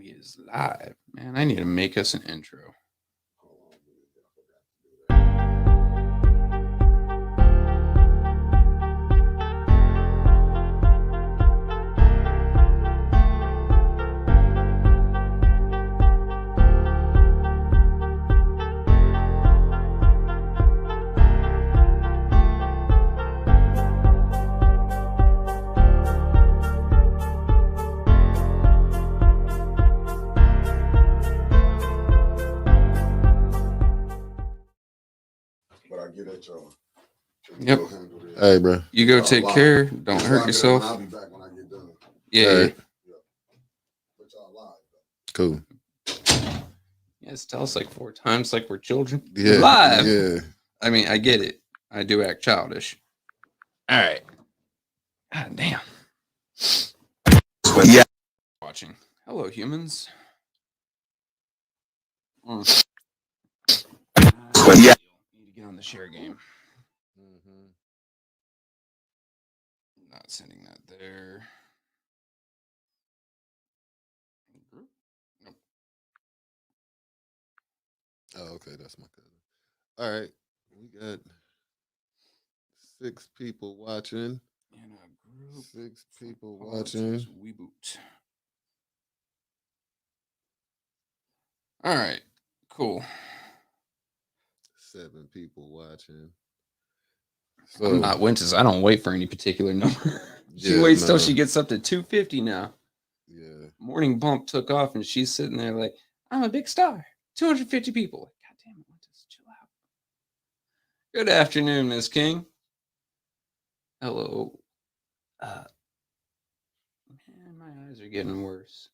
We is live, man. I need to make us an intro. Get at y'all. Yep. Hey, bro. You go take care. Don't hurt yourself. I'll be back when I get done. Yeah. Right. But y'all live. Cool. Yes, tell us like 4 times like we're children. Yeah. Live. Yeah. I mean, I get it. I do act childish. All right. God damn. Yeah. Watching. Hello, humans. Yeah. Need to get on the share game. Not sending that there. Nope. Oh, okay. That's my cousin. All right. We got 6 people watching. In a group. 6 people watching. We boot. All right. Cool. 7 people watching. So I'm not Winters. I don't wait for any particular number. She waits till she gets up to 250 now. Yeah. Morning Bump took off and she's sitting there like, I'm a big star. 250 people. God damn it, Winters, chill out. Good afternoon, Miss King. Hello. Man, my eyes are getting worse.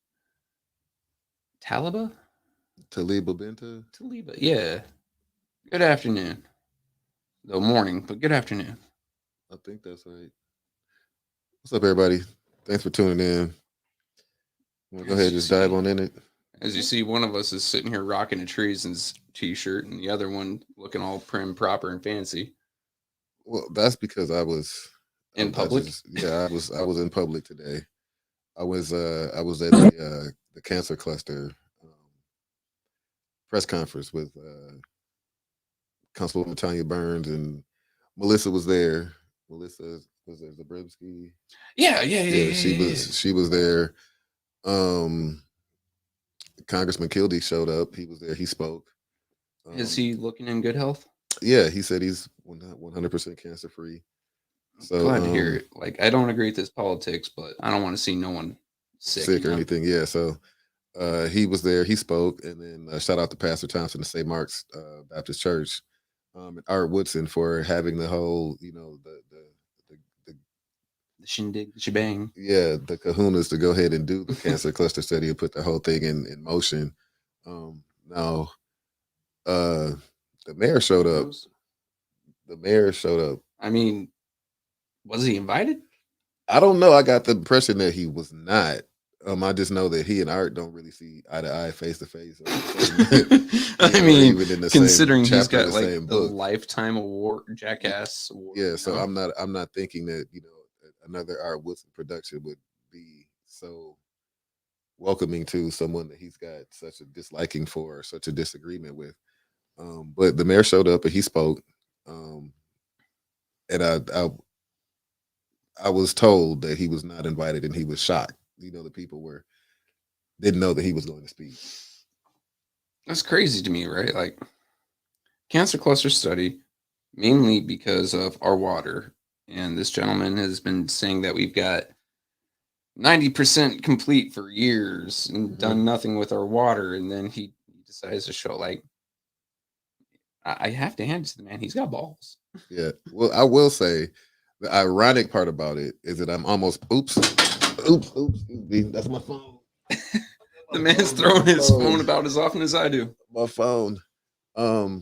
Taliba, Benta? Taliba, yeah. Good afternoon. Though morning, but good afternoon. I think that's right. What's up, everybody? Thanks for tuning in. We'll go ahead and just dive on in it. As you see, one of us is sitting here rocking a Treason's t-shirt, and the other one looking all prim, proper, and fancy. Well, that's because I was in public. I was in public today. I was at the cancer cluster press conference with Councilwoman Tanya Burns, and Melissa was there. Melissa was there, Zabriskie. Yeah. She was there. Congressman Kildee showed up. He was there. He spoke. Is he looking in good health? Yeah, he said he's 100% cancer free. So glad to hear it. Like, I don't agree with his politics, but I don't want to see no one sick or anything. Yeah, so he was there. He spoke, and then shout out to Pastor Thompson of St. Mark's Baptist Church, and Art Woodson for having the whole, the shindig, the shebang. Yeah, the kahunas to go ahead and do the cancer cluster study and put the whole thing in motion. Now, the mayor showed up. I mean, was he invited? I don't know. I got the impression that he was not. I just know that he and Art don't really see eye to eye, face to face. I mean, considering he's got like the lifetime award, Jackass award. Yeah, so I'm not thinking that another Art Woodson production would be so welcoming to someone that he's got such a disliking for, or such a disagreement with. But the mayor showed up and he spoke, and I was told that he was not invited, and he was shocked. The people didn't know that he was going to speak. That's crazy to me, right? Like, cancer cluster study, mainly because of our water. And this gentleman has been saying that we've got 90% complete for years and done nothing with our water. And then he decides to show, like, I have to hand it to the man. He's got balls. Yeah. Well, I will say the ironic part about it is that I'm almost, oops, that's my phone. The man's throwing his phone about as often as I do. My phone. I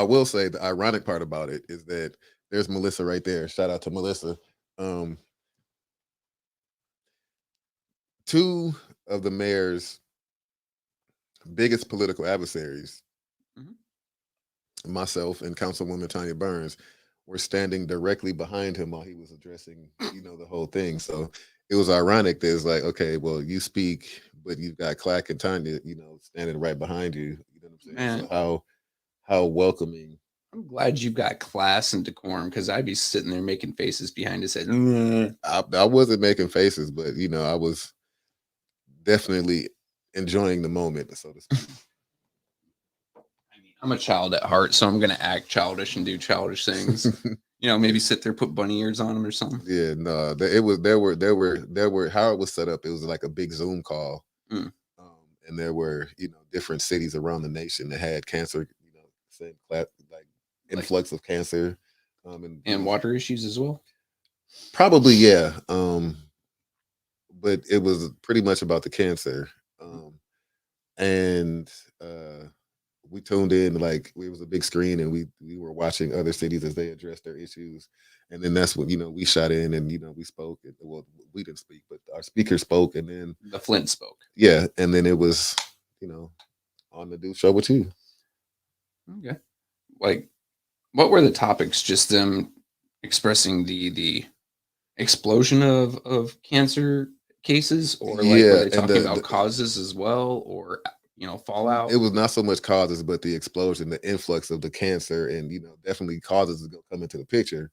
will say the ironic part about it is that there's Melissa right there. Shout out to Melissa. 2 of the mayor's biggest political adversaries, myself and Councilwoman Tanya Burns, were standing directly behind him while he was addressing, the whole thing. So it was ironic that it's like, okay, well, you speak, but you've got Clack and Tanya, standing right behind you. You know what I'm saying? Man, So how welcoming. I'm glad you've got class and decorum because I'd be sitting there making faces behind his head. "Mm." I wasn't making faces, but I was definitely enjoying the moment, so to speak. I mean, I'm a child at heart, so I'm gonna act childish and do childish things. Maybe sit there, put bunny ears on him or something. Yeah, no, there were how it was set up. It was like a big Zoom call, Mm. and there were different cities around the nation that had cancer, same like Like, influx of cancer, and water issues as well. probably yeah, but it was pretty much about the cancer, and we tuned in like it was a big screen, and we were watching other cities as they addressed their issues, and then that's when we shot in and we spoke. And, well, we didn't speak, but our speaker spoke, and then The Flint spoke. yeah, and then it was on the do show with you. Okay. Like, what were the topics? Just them expressing the explosion of cancer cases, or like were Yeah, they and talking about causes as well, or fallout? it was not so much causes, but the explosion, the influx of the cancer, and definitely causes is gonna come into the picture.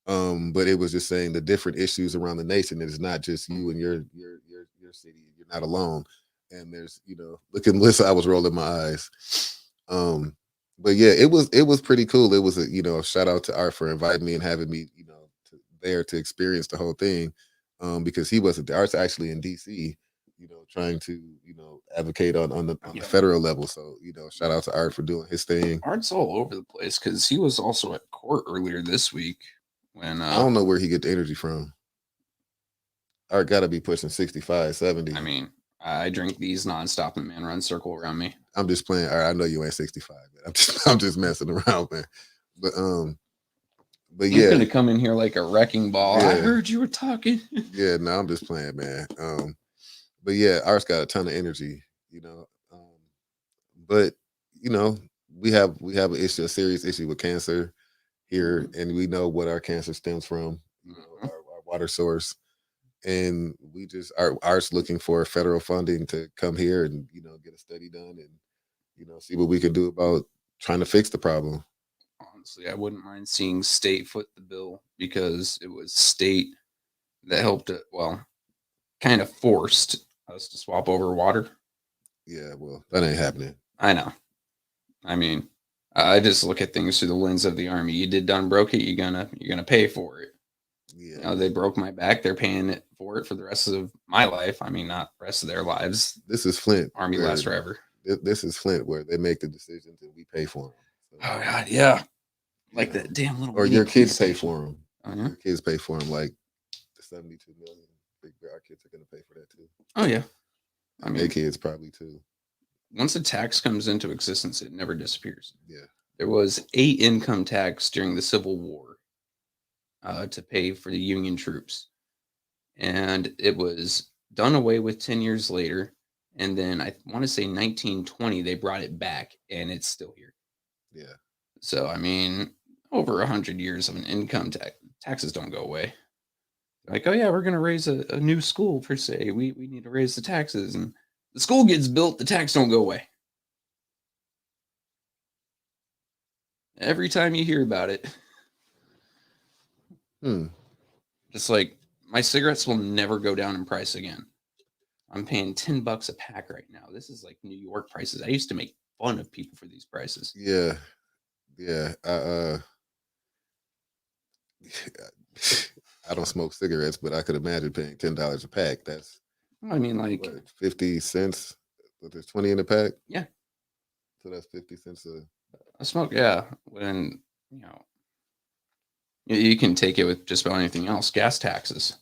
But it was just saying the different issues around the nation. It's not just you and your city. You're not alone. And there's look at Melissa. I was rolling my eyes. But yeah, it was pretty cool. It was a shout out to Art for inviting me and having me there to experience the whole thing. Because he wasn't. The Art's actually in DC. Trying to advocate on the federal level. So shout out to Art for doing his thing. Art's all over the place because he was also at court earlier this week when I don't know where he get the energy from. Art got to be pushing 65, 70. I mean, I drink these nonstop and man runs circle around me. I'm just playing. Art, I know you ain't 65, man. I'm just messing around, man. But He's yeah, gonna come in here like a wrecking ball. I Yeah. heard you were talking. yeah. No, I'm just playing, man. But yeah, Art's got a ton of energy, but we have a serious issue with cancer here, and we know what our cancer stems from. Our water source, and we just Art's looking for federal funding to come here and get a study done and see what we can do about trying to fix the problem. Honestly, I wouldn't mind seeing state foot the bill because it was state that helped it. Well, kind of forced us to swap over water. Yeah, well, that ain't happening. I know. I mean, I just look at things through the lens of the army. You did done broke it. You're gonna pay for it. Yeah, They broke my back. They're paying it for it for the rest of my life. I mean, not the rest of their lives. this is Flint. Army where- lasts forever. This is Flint where they make the decisions and we pay for them. Oh God, yeah. Like that damn little. Or mini your kids police pay station. for them. Oh yeah. Your kids pay for them like the 72 million. Our kids are going to pay for that too. Oh yeah. I Their mean, kids probably too. once a tax comes into existence, it never disappears. Yeah. There was a income tax during the Civil War to pay for the Union troops, and it was done away with 10 years later. And then I want to say 1920 they brought it back, and it's still here. Yeah. So I mean, over 100 years of an income tax, taxes don't go away. Like, oh yeah, we're gonna raise a new school per se. We need to raise the taxes, and the school gets built, the tax don't go away. Every time you hear about it, just like my cigarettes will never go down in price again. I'm paying $10 a pack right now. This is like New York prices. I used to make fun of people for these prices. Yeah. Yeah. I don't smoke cigarettes, but I could imagine paying $10 a pack. That's I mean, like, what, 50 cents. But there's 20 in the pack. yeah, So that's 50 cents a. I smoke. Yeah, when you can take it with just about anything else. Gas taxes.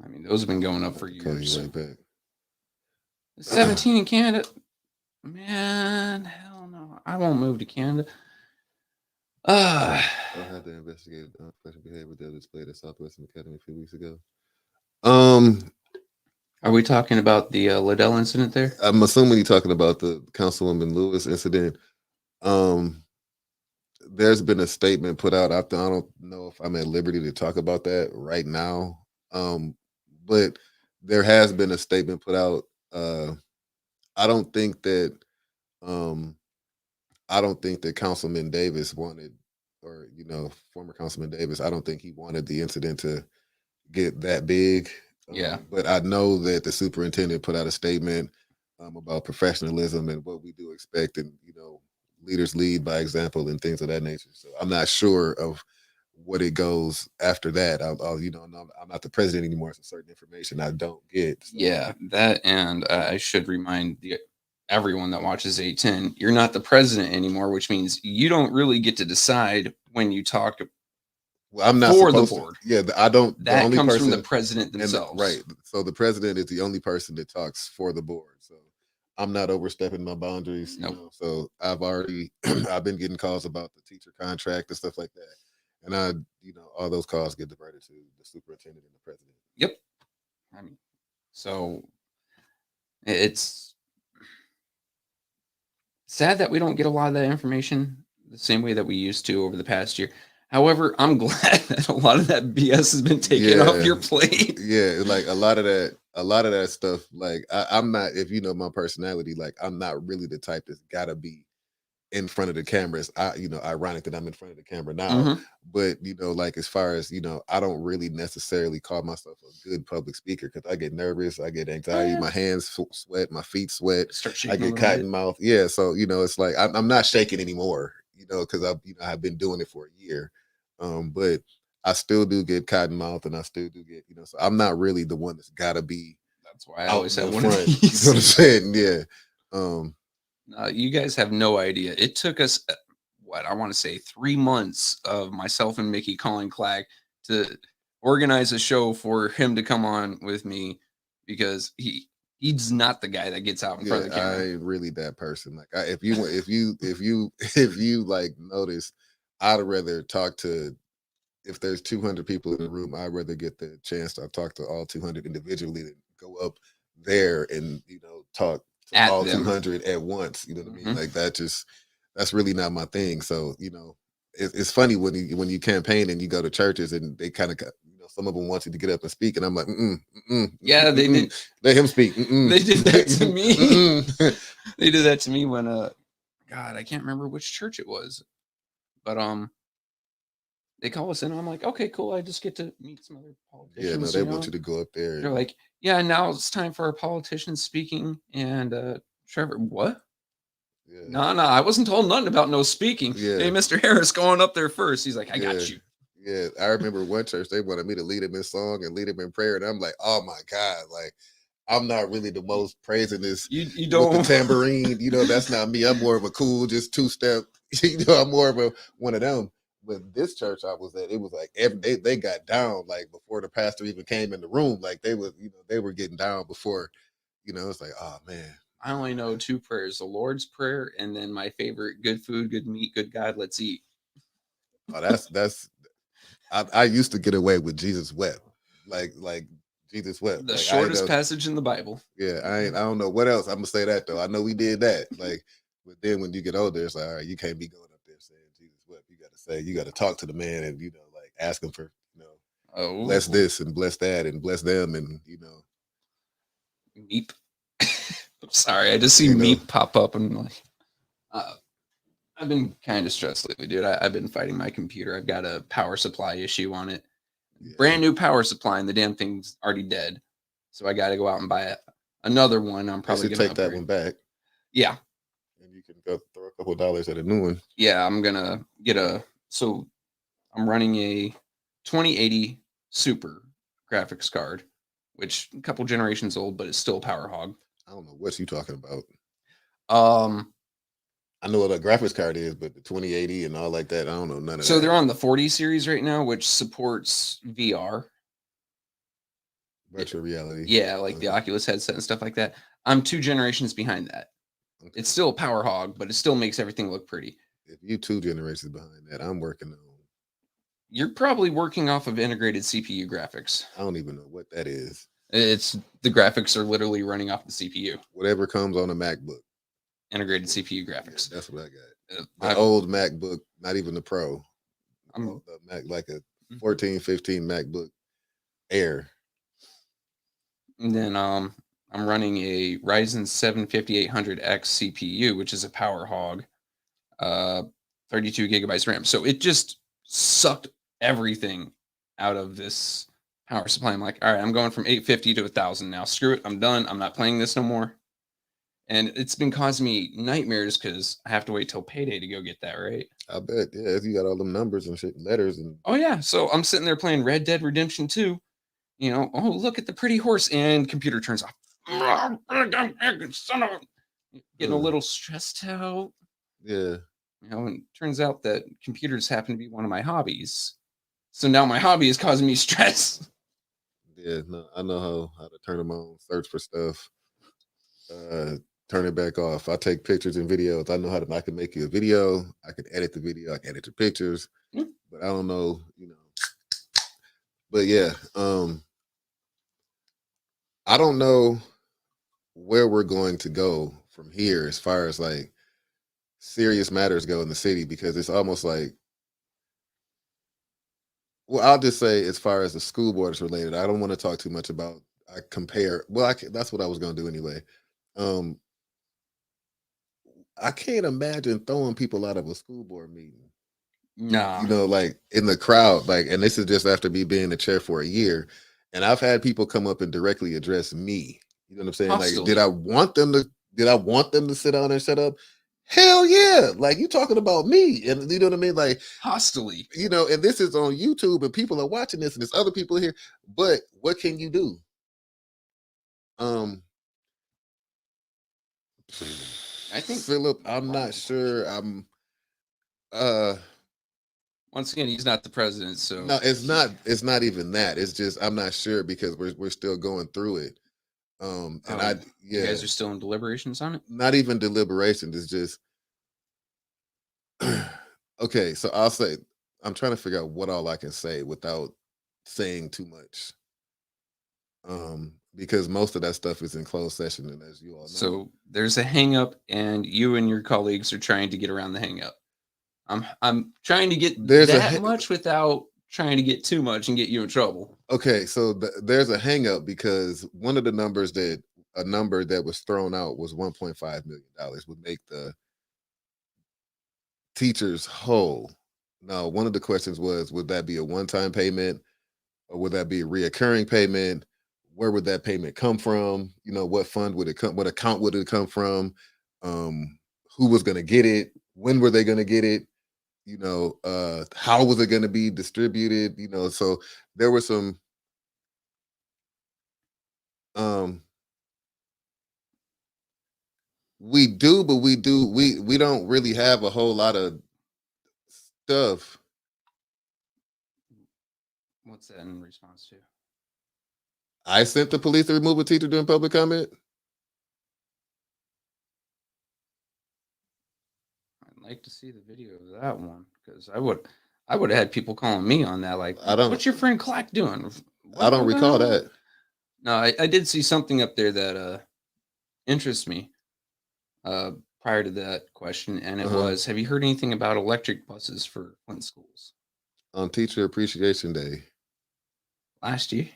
I mean, those have been going up for Call years. you right back. 17 in Canada. Man, hell no. I won't move to Canada. I'll have to investigate unprofessional behavior that was displayed at Southwestern Academy a few weeks ago. Are we talking about the Liddell incident there? I'm assuming you're talking about the Councilwoman Lewis incident. There's been a statement put out. I don't know if I'm at liberty to talk about that right now. But there has been a statement put out. I don't think that um, I don't think that Councilman Davis wanted, or former Councilman Davis. I don't think he wanted the incident to get that big. Yeah. But I know that the superintendent put out a statement about professionalism and what we do expect, and leaders lead by example and things of that nature. So I'm not sure of what it goes after that. I'm not the president anymore. It's a certain information I don't get. So. Yeah, that, and I should remind everyone that watches 810, you're not the president anymore, which means you don't really get to decide when you talk Well, I'm not for the supposed board. to. Yeah, I don't. The That only comes from person the president themselves. right. So the president is the only person that talks for the board. So I'm not overstepping my boundaries. Nope. So I've already I've been getting calls about the teacher contract and stuff like that, and all those calls get diverted to the superintendent and the president. Yep. I mean, so it's sad that we don't get a lot of that information the same way that we used to over the past year. However, I'm glad that a lot of that BS has been taken off your plate. Yeah, like a lot of that stuff. Like I'm not, if you know my personality, like I'm not really the type that's gotta be in front of the cameras. Ironic that I'm in front of the camera now, Mhm. but like as far as I don't really necessarily call myself a good public speaker because I get nervous, I get anxiety, yeah. my hands sweat, my feet sweat, Start I shaking a get little cotton bit. mouth. Yeah, so it's like I'm not shaking anymore, because I've been doing it for a year, but I still do get cotton mouth, and I still do get so I'm not really the one that's got to be That's why I out always in have the one of front. You these. know what I'm saying? Yeah. Um, You guys have no idea. It took us, what I want to say, 3 months of myself and Mickey calling Clack to organize a show for him to come on with me because he's not the guy that gets out in front Yeah, of the camera. I ain't really that person. Like, if you like notice, I'd rather talk to if there's 200 people in the room. I'd rather get the chance to talk to all 200 individually than go up there and talk to At all them. 200 at once. You know what I mean? Mhm. Like that's really not my thing. So it's funny when you campaign and you go to churches and they kind of some of them want you to get up and speak, and I'm like, Yeah, they did. let him speak. They did that to me. Mm-mm. They did that to me when God, I can't remember which church it was, but they call us in. And I'm like, okay, cool. I just get to meet some other Yeah, no, politicians. they want you to go up there. They're like, yeah, now it's time for our politicians speaking. And Trevor, what? Yeah, No, I wasn't told nothing about no speaking. yeah, Hey, Mr. Harris, going up there first. He's like, I yeah, got you. yeah. I remember one church they wanted me to lead them in song and lead them in prayer, and I'm like, oh my god, like I'm not really the most praising this You with the don't. tambourine. That's not me. I'm more of a cool, just two step. I'm more of a one of them. But this church I was at, it was like they got down like before the pastor even came in the room. Like they were getting down before. It's like, oh man. I only know two prayers: the Lord's Prayer, and then my favorite: good food, good meat, good God, let's eat. Oh, that's I used to get away with Jesus wept. Like Jesus wept. The Like I shortest know, passage in the Bible. yeah, I don't know what else. I'm gonna say that though. I know we did that. Like, but then when you get older, it's like, all right, you can't be going up there saying Jesus wept. You gotta talk to the man and like ask him for, Oh, bless this and bless that and bless them and meep. I'm sorry, I just see you know, meep pop up and I'm like, uh, I've been kind of stressed lately, dude. I've been fighting my computer. I've got a power supply issue on it. yeah. Brand new power supply, and the damn thing's already dead. So I got to go out and buy another one. I'm They probably should gonna take that upgrade. one back Yeah, and you can go throw a couple of dollars at a new one. yeah. I'm gonna get a. So I'm running a 2080 Super graphics card, which a couple generations old, but it's still a power hog. I don't know what you talking about. Um, I know what a graphics card is, but the 2080 and all like that, I don't know none of so that. they're on the 40 series right now, which supports VR. Virtual reality. Yeah, like the Oculus headset and stuff like that. I'm 2 generations behind that. Okay. It's still a power hog, but it still makes everything look pretty. If you 2 generations behind that, I'm working on. You're probably working off of integrated CPU graphics. I don't even know what that is. It's the graphics are literally running off the CPU. Whatever comes on a MacBook. Integrated CPU graphics. Yeah, that's what I got. The I've- old MacBook, not even the Pro. I'm- The Mac, like a 14, 15 MacBook Air. And then I'm running a Ryzen 7 5800X CPU, which is a power hog, uh, 32 gigabytes RAM. So it just sucked everything out of this power supply. I'm like, all right, I'm going from 850 to 1,000 now. Screw it. I'm done. I'm not playing this no more. And it's been causing me nightmares because I have to wait till payday to go get that, right? I bet. Yeah, if you got all them numbers and shit, letters and Oh, yeah. So I'm sitting there playing Red Dead Redemption 2. Oh, look at the pretty horse. And computer turns off. Son of getting a little stressed out. yeah. And it turns out that computers happen to be one of my hobbies. So now my hobby is causing me stress. Yeah, no, I know how to turn them on, search for stuff, turn it back off. I take pictures and videos. I know how to. I can make you a video. I can edit the video. I can edit the pictures, but I don't know, But yeah, I don't know where we're going to go from here as far as like serious matters go in the city because it's almost like. Well, I'll just say as far as the school board is related, I don't want to talk too much about. I compare. Well, that's what I was going to do anyway. Um, I can't imagine throwing people out of a school board meeting. Nah. Like in the crowd, like, and this is just after me being the chair for a year, and I've had people come up and directly address me. You know what I'm saying? Like, Hostile. did I want them to sit down and shut up? Hell yeah! Like you talking about me, and you know what I mean? Like Hostily. and this is on YouTube, and people are watching this, and there's other people here. But what can you do? I think Philip, I'm not sure. once again, he's not the president, so No, it's not. It's not even that. It's just I'm not sure because we're still going through it. And you guys are still in deliberations on it. not even deliberations. It's just okay. So I'll say I'm trying to figure out what all I can say without saying too much. Because most of that stuff is in closed session, and as you all know, So there's a hang up, and you and your colleagues are trying to get around the hang up. I'm trying to get much without trying to get too much and get you in trouble. Okay, so there's a hang up because one of the numbers a number that was thrown out was $1.5 million would make the teachers whole. Now, one of the questions was, would that be a one-time payment or would that be a reoccurring payment? Where would that payment come from? What fund would it come? What account would it come from? Who was going to get it? When were they going to get it? How was it going to be distributed? So there were some we do, but we don't really have a whole lot of stuff. What's that in response to? I sent the police to remove a teacher during public comment. I'd like to see the video of that one because I would have had people calling me on that. Like, I don't. What's your friend Clack doing? I don't recall that. No, I did see something up there that interests me prior to that question, and it was, have you heard anything about electric buses for Flint schools? On Teacher Appreciation Day. Last year.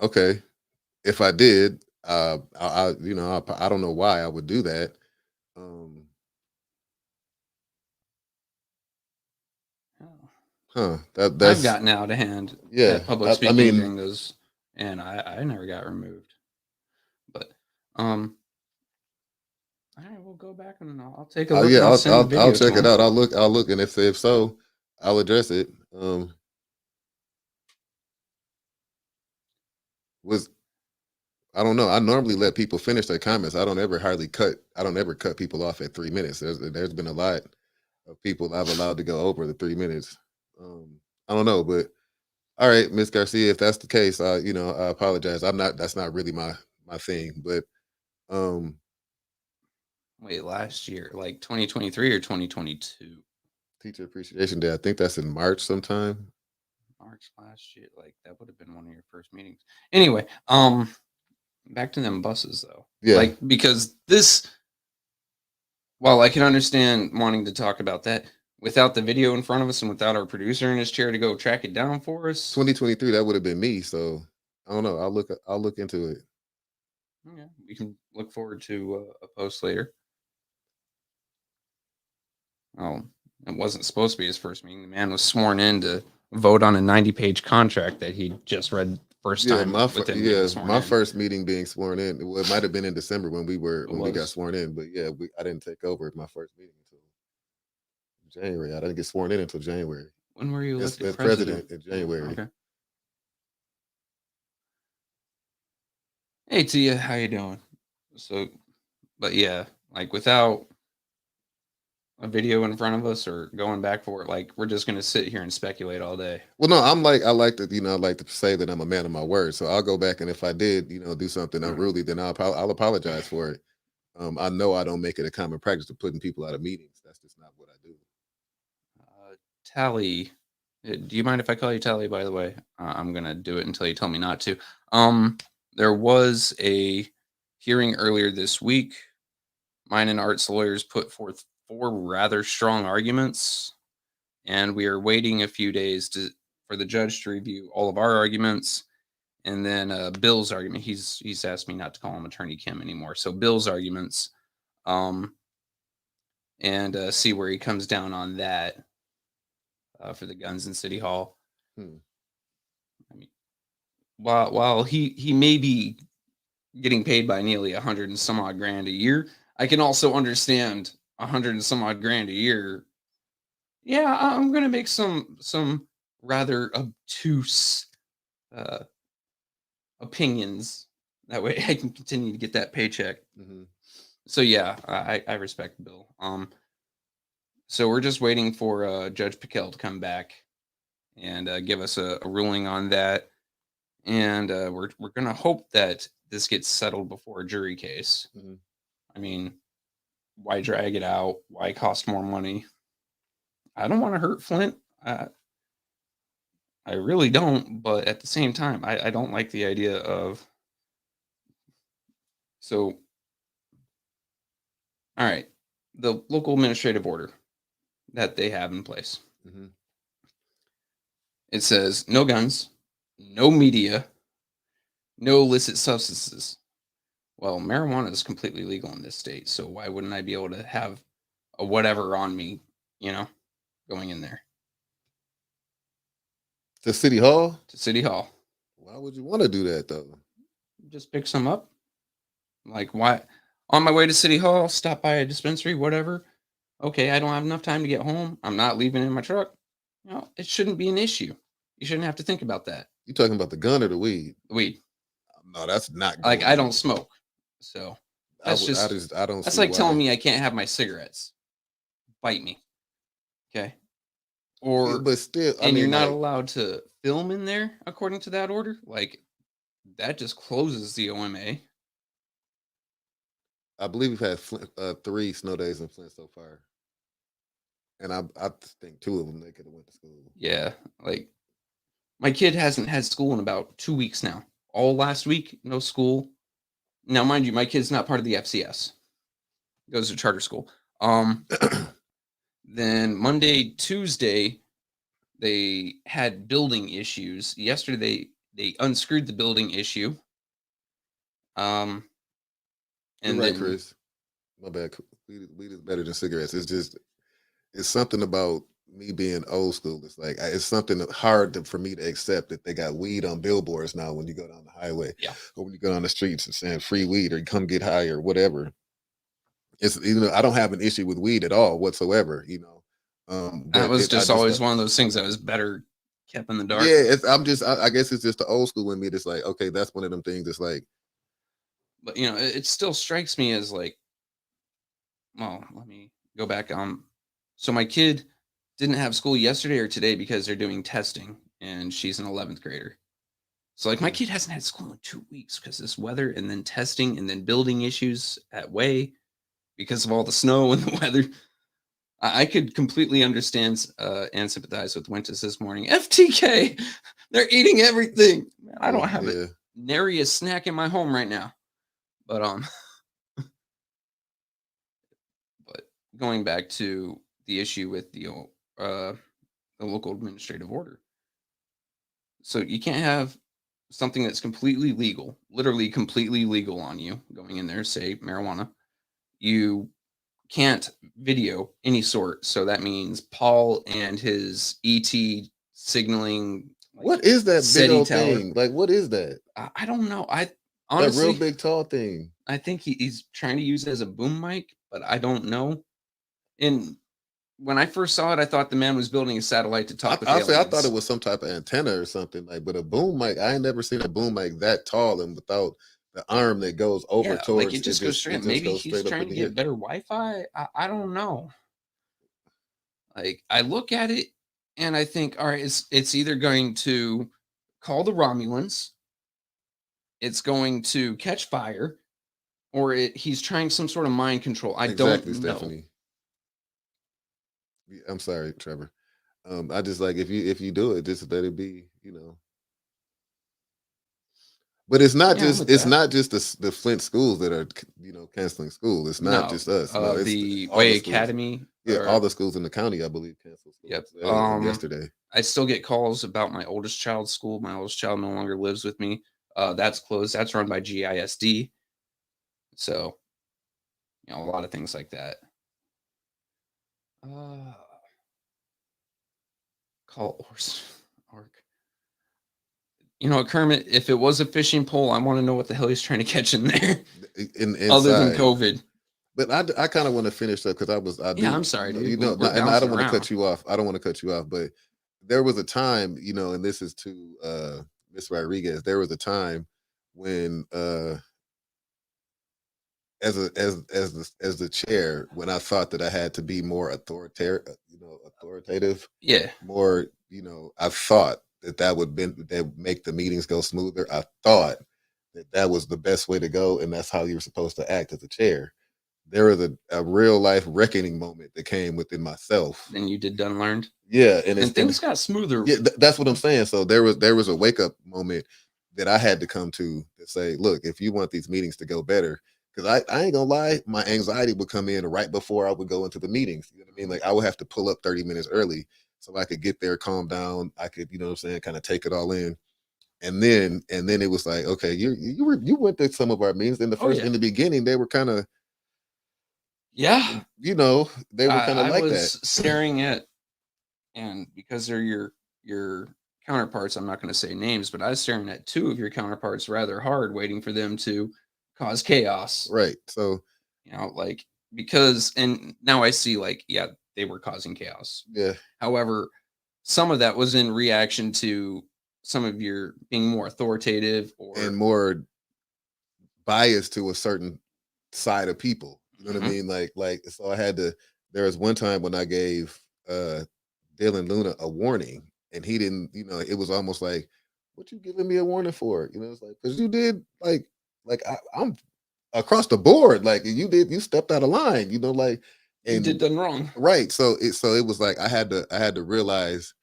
Okay. If I did, I don't know why I would do that. That's I've gotten out of hand. Yeah, at public speaking during those, and I never got removed. But all right, we'll go back and I'll take a look. Yeah, I'll check it out. I'll look, and if so, I'll address it. I don't know. I normally let people finish their comments. I don't ever cut people off at 3 minutes. There's been a lot of people I've allowed to go over the 3 minutes. I don't know, but all right, Miss Garcia, if that's the case, I apologize. That's not really my thing, but wait, last year, like 2023 or 2022? Teacher Appreciation Day. I think that's in March sometime. March last year. Like that would have been one of your first meetings. Anyway, back to them buses though. Yeah. Like, because this, while I can understand wanting to talk about that, without the video in front of us and without our producer in his chair to go track it down for us. 2023, that would have been me. So I don't know. I'll look into it. Okay, we can look forward to a post later. Oh, it wasn't supposed to be his first meeting. The man was sworn in to vote on a 90-page contract that he just read the first Yeah, time within getting sworn my in. first meeting being sworn in. Well, it might have been in December when we got Was. sworn in, but yeah, I didn't take over my first meeting until January. I didn't get sworn in until January. When were you elected As president? president in January. Okay. Hey Tia, how you doing? So, but yeah, like without a video in front of us or going back for it, like we're just gonna sit here and speculate all day. Well, no, I like to, I like to say that I'm a man of my word. So I'll go back, and if I did, do something unruly, then I'll apologize for it. I know I don't make it a common practice of putting people out of meetings. That's just not what I do. Tally, do you mind if I call you Tally? By the way, I'm gonna do it until you tell me not to. There was a hearing earlier this week. Mine and Art's lawyers put forth 4 rather strong arguments, and we are waiting a few days for the judge to review all of our arguments, and then Bill's argument. He's asked me not to call him Attorney Kim anymore. So Bill's arguments, and see where he comes down on that for the guns in City Hall. Hmm. I mean, while he may be getting paid by nearly 100 and some odd grand a year, I can also understand 100 and some odd grand a year. Yeah, I'm gonna make some rather obtuse uh, opinions. That way, I can continue to get that paycheck. Mm-hmm. So yeah, I respect Bill. So we're just waiting for Judge Piquel to come back and give us a ruling on that, and we're gonna hope that this gets settled before a jury case. Mm-hmm. I mean, why drag it out? Why cost more money? I don't want to hurt Flint. I really don't, but at the same time, I don't like the idea of. So, all right, the local administrative order that they have in place. Mm-hmm. It says no guns, no media, no illicit substances. Well, marijuana is completely legal in this state, so why wouldn't I be able to have a whatever on me, going in there To City Hall? to City Hall? Why would you want to do that though? Just pick some up. Like, why? On my way to City Hall, stop by a dispensary, whatever. Okay, I don't have enough time to get home. I'm not leaving in my truck. It shouldn't be an issue. You shouldn't have to think about that. You talking about the gun or the weed? Weed. No, that's not Like, going I don't in. smoke. So I that's would, just, I don't that's see like why. telling me I can't have my cigarettes. Bite me. Okay. Or, But still, I and mean, you're not like, allowed to film in there according to that order. Like, that just closes the OMA. I believe we've had 3 snow days in Flint so far, and I think 2 of them they could have went to school. Yeah. Like, my kid hasn't had school in about 2 weeks now. All last week, no school. Now, mind you, my kid's not part of the FCS. He goes to charter school. Then Monday, Tuesday, they had building issues. Yesterday, they unscrewed the building issue. You're And right, then Chris. My bad. Weed is better than cigarettes. It's something about me being old school. It's like it's something hard for me to accept that they got weed on billboards now when you go down the highway, Yeah. or when you go down the streets and saying free weed or come get high or whatever. It's I don't have an issue with weed at all whatsoever. that But was I just just always one of those things that was better kept in the dark. yeah. I guess it's just the old school in me. That's like okay, that's one of them things. That's like But it still strikes me as like, well, let me go back. So my kid didn't have school yesterday or today because they're doing testing, and she's an 11th grader. So like my kid hasn't had school in 2 weeks because this weather, and then testing, and then building issues at way because of all the snow and the weather. I could completely understand and sympathize with Wintus this morning. FTK, they're eating everything. Man, I don't have it nary a snack in my home right now. But but going back to the issue with the local administrative order. So you can't have something that's completely legal, literally completely legal on you, going in there, say marijuana, you can't video any sort. So that means Paul and his ET signaling, like, What is that big SETI old tower. thing? Like, what is that? I don't know. I That real honestly, big tall thing. I think he's trying to use it as a boom mic, but I don't know. And when I first saw it, I thought the man was building a satellite to talk with I say I thought it aliens. was some type of antenna or something like, but a boom mic. I ain't never seen a boom mic that tall and without the arm that goes over Yeah, like it towards it. just goes It straight. just Maybe goes he's straight up trying in to the air. get better Wi-Fi. I don't know. Like I look at it and I think, all right, it's either going to call the Romulans, it's going to catch fire, or he's trying some sort of mind control. I don't Exactly, know. Stephanie. I'm sorry, Trevor. I just like if you do it, just let it be. But Yeah, I'm with it's that. not just the Flint schools that are canceling school. It's not No, just us. No, it's the all the Way schools. Academy. Yeah, all the schools in the county, I believe, canceled school Yep. today and yesterday. I still get calls about my oldest child's school. My oldest child no longer lives with me. That's closed. That's run by GISD. So, a lot of things like that. Uh, call Orc. Kermit, if it was a fishing pole, I want to know what the hell he's trying to catch in there, other than Inside. COVID. But I kind of want to finish up because I Yeah, do I'm sorry, dude. you know, We're and I bouncing don't want to cut around. you off. I don't want to cut you off, but there was a time, and this is to Miss Rodriguez. There was a time when as the chair, when I thought that I had to be more authoritative, Yeah. more, I thought that would make the meetings go smoother. I thought that was the best way to go, and that's how you were supposed to act as a chair. There was a real life reckoning moment that came within myself. Then you did done learned. Yeah, and things got smoother. Yeah, that's what I'm saying. So there was a wake up moment that I had to come to say, look, if you want these meetings to go better, because I ain't gonna lie, my anxiety would come in right before I would go into the meetings. You know what I mean? Like I would have to pull up 30 minutes early so I could get there, calm down. I could, you know what I'm saying, kind of take it all in. And then it was like, okay, you went to some of our meetings in Oh yeah. in the beginning, they were kind of, Yeah. they were kind of I like was that. staring at, and because they're your counterparts, I'm not going to say names, but I was staring at two of your counterparts rather hard, waiting for them to cause chaos. Right. So like, because, and now I see, like, yeah, they were causing chaos. yeah. However, some of that was in reaction to some of your being more authoritative or And more biased to a certain side of people. You know what I Mhm. mean? Like so I had to. There was one time when I gave Dylan Luna a warning, and he didn't. It was almost like, "What you giving me a warning for?" It's like, because you did I'm across the board. Like you stepped out of line. Like, You did and done wrong. right. So it was like I had to realize.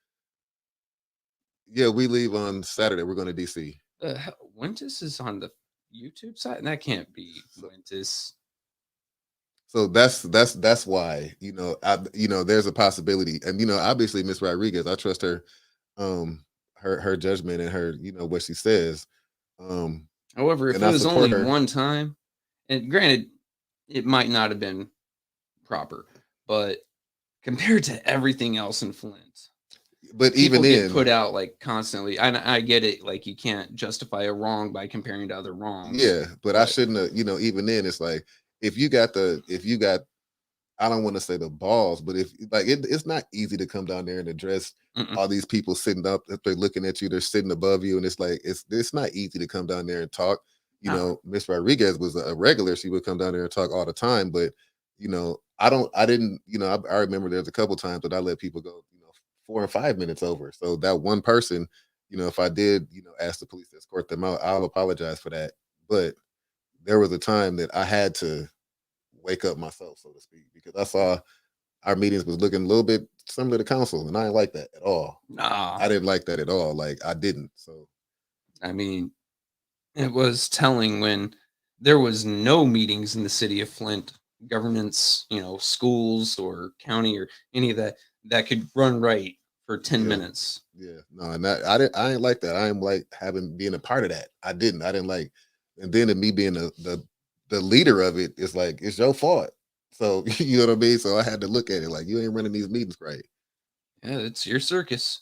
Yeah, we leave on Saturday. We're going to DC. The hell? Wentus is on the YouTube side, and that can't be So, Wentus. So that's why there's a possibility, and obviously Miss Rodriguez, I trust her, her judgment and her what she says, However, if and it I was support only her. one time, and granted, it might not have been proper, but compared to everything else in Flint, But even people get then, put out like constantly. I get it, like you can't justify a wrong by comparing to other wrongs. yeah, but I shouldn't have. Even then, it's like if you got I don't want to say the balls, but if like it's not easy to come down there and address Mm-mm. all these people sitting up, if they're looking at you, they're sitting above you, and it's like it's not easy to come down there and talk. Miss Rodriguez was a regular; she would come down there and talk all the time. But I didn't. I remember there's a couple times that I let people go, 4 and 5 minutes over. So that one person, if I did, ask the police to escort them out, I'll apologize for that. But there was a time that I had to wake up myself, so to speak, because I saw our meetings was looking a little bit similar to council, and I didn't like that at all. Nah, I didn't like that at all. Like I didn't. So I mean, it was telling when there was no meetings in the city of Flint, governments, schools or county or any of that could run right for 10 Yeah. minutes. Yeah, no, and I ain't like that. I ain't like being a part of that. I didn't like, and then me being the leader of it, it's like it's your fault. So you know what I mean. So I had to look at it like you ain't running these meetings right. Yeah, it's your circus.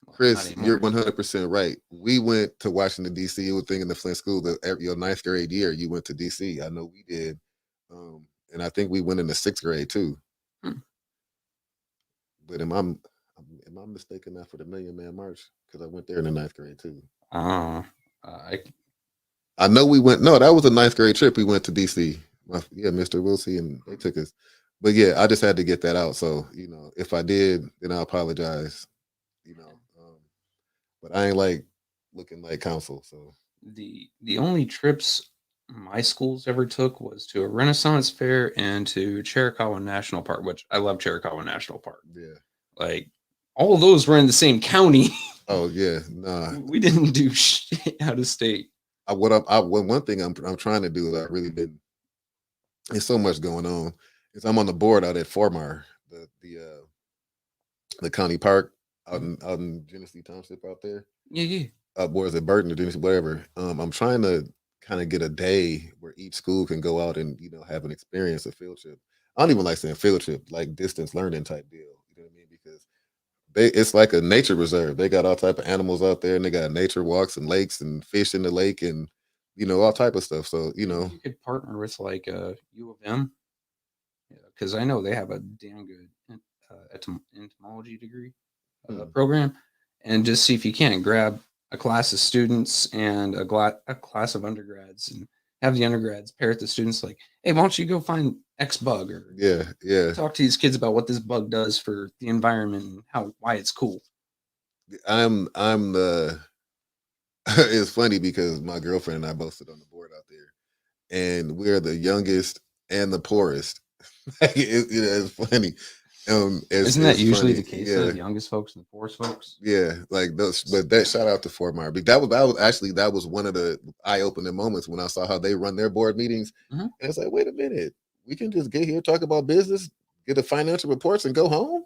Well, not Chris, you're anymore. 100% right. We went to Washington D.C. It was thing in the Flint school. Your ninth grade year, you went to D.C. I know we did, and I think we went in the sixth grade too. Hmm. But am I mistaken that for the Million Man March? Because I went there in the ninth grade too. I I know we went. No, that was a ninth grade trip. We went to DC. Yeah, Mr. Wilsey, and they took us. But yeah, I just had to get that out. So if I did, then I apologize. You know, but I ain't like looking like counsel. So the only trips my schools ever took was to a Renaissance fair and to Chiricahua National Park, which I love Chiricahua National Park. yeah. Like all of those were in the same county. Oh yeah, nah. We didn't do shit out of state. One thing I'm trying to do is I really been. There's so much going on. Is I'm on the board out at Formar, the county park out in Genesee Township out there. Yeah, yeah. Or is it Burton or Genesee, whatever. I'm trying to kind of get a day where each school can go out and have an experience, a field trip. I don't even like saying field trip, like distance learning type deal. You know what I mean? Because it's like a nature reserve. They got all type of animals out there, and they got nature walks and lakes and fish in the lake and all type of stuff. So You could partner with like U of M, because I know they have a damn good entomology degree program, and just see if you can't grab a class of students and a class of undergrads and have the undergrads parrot the students like, hey, why don't you go find X bug, or yeah. talk to these kids about what this bug does for the environment and why it's cool. I'm the. It's funny because my girlfriend and I both sit on the board out there, and we're the youngest and the poorest. It's funny. Isn't that usually funny. the case? Yeah, The youngest folks and the poorest folks. yeah. Like those, but that shout out to Fort Myers. That was one of the eye opening moments when I saw how they run their board meetings, Mhm. and it's like, wait a minute, we can just get here, talk about business, get the financial reports, and go home.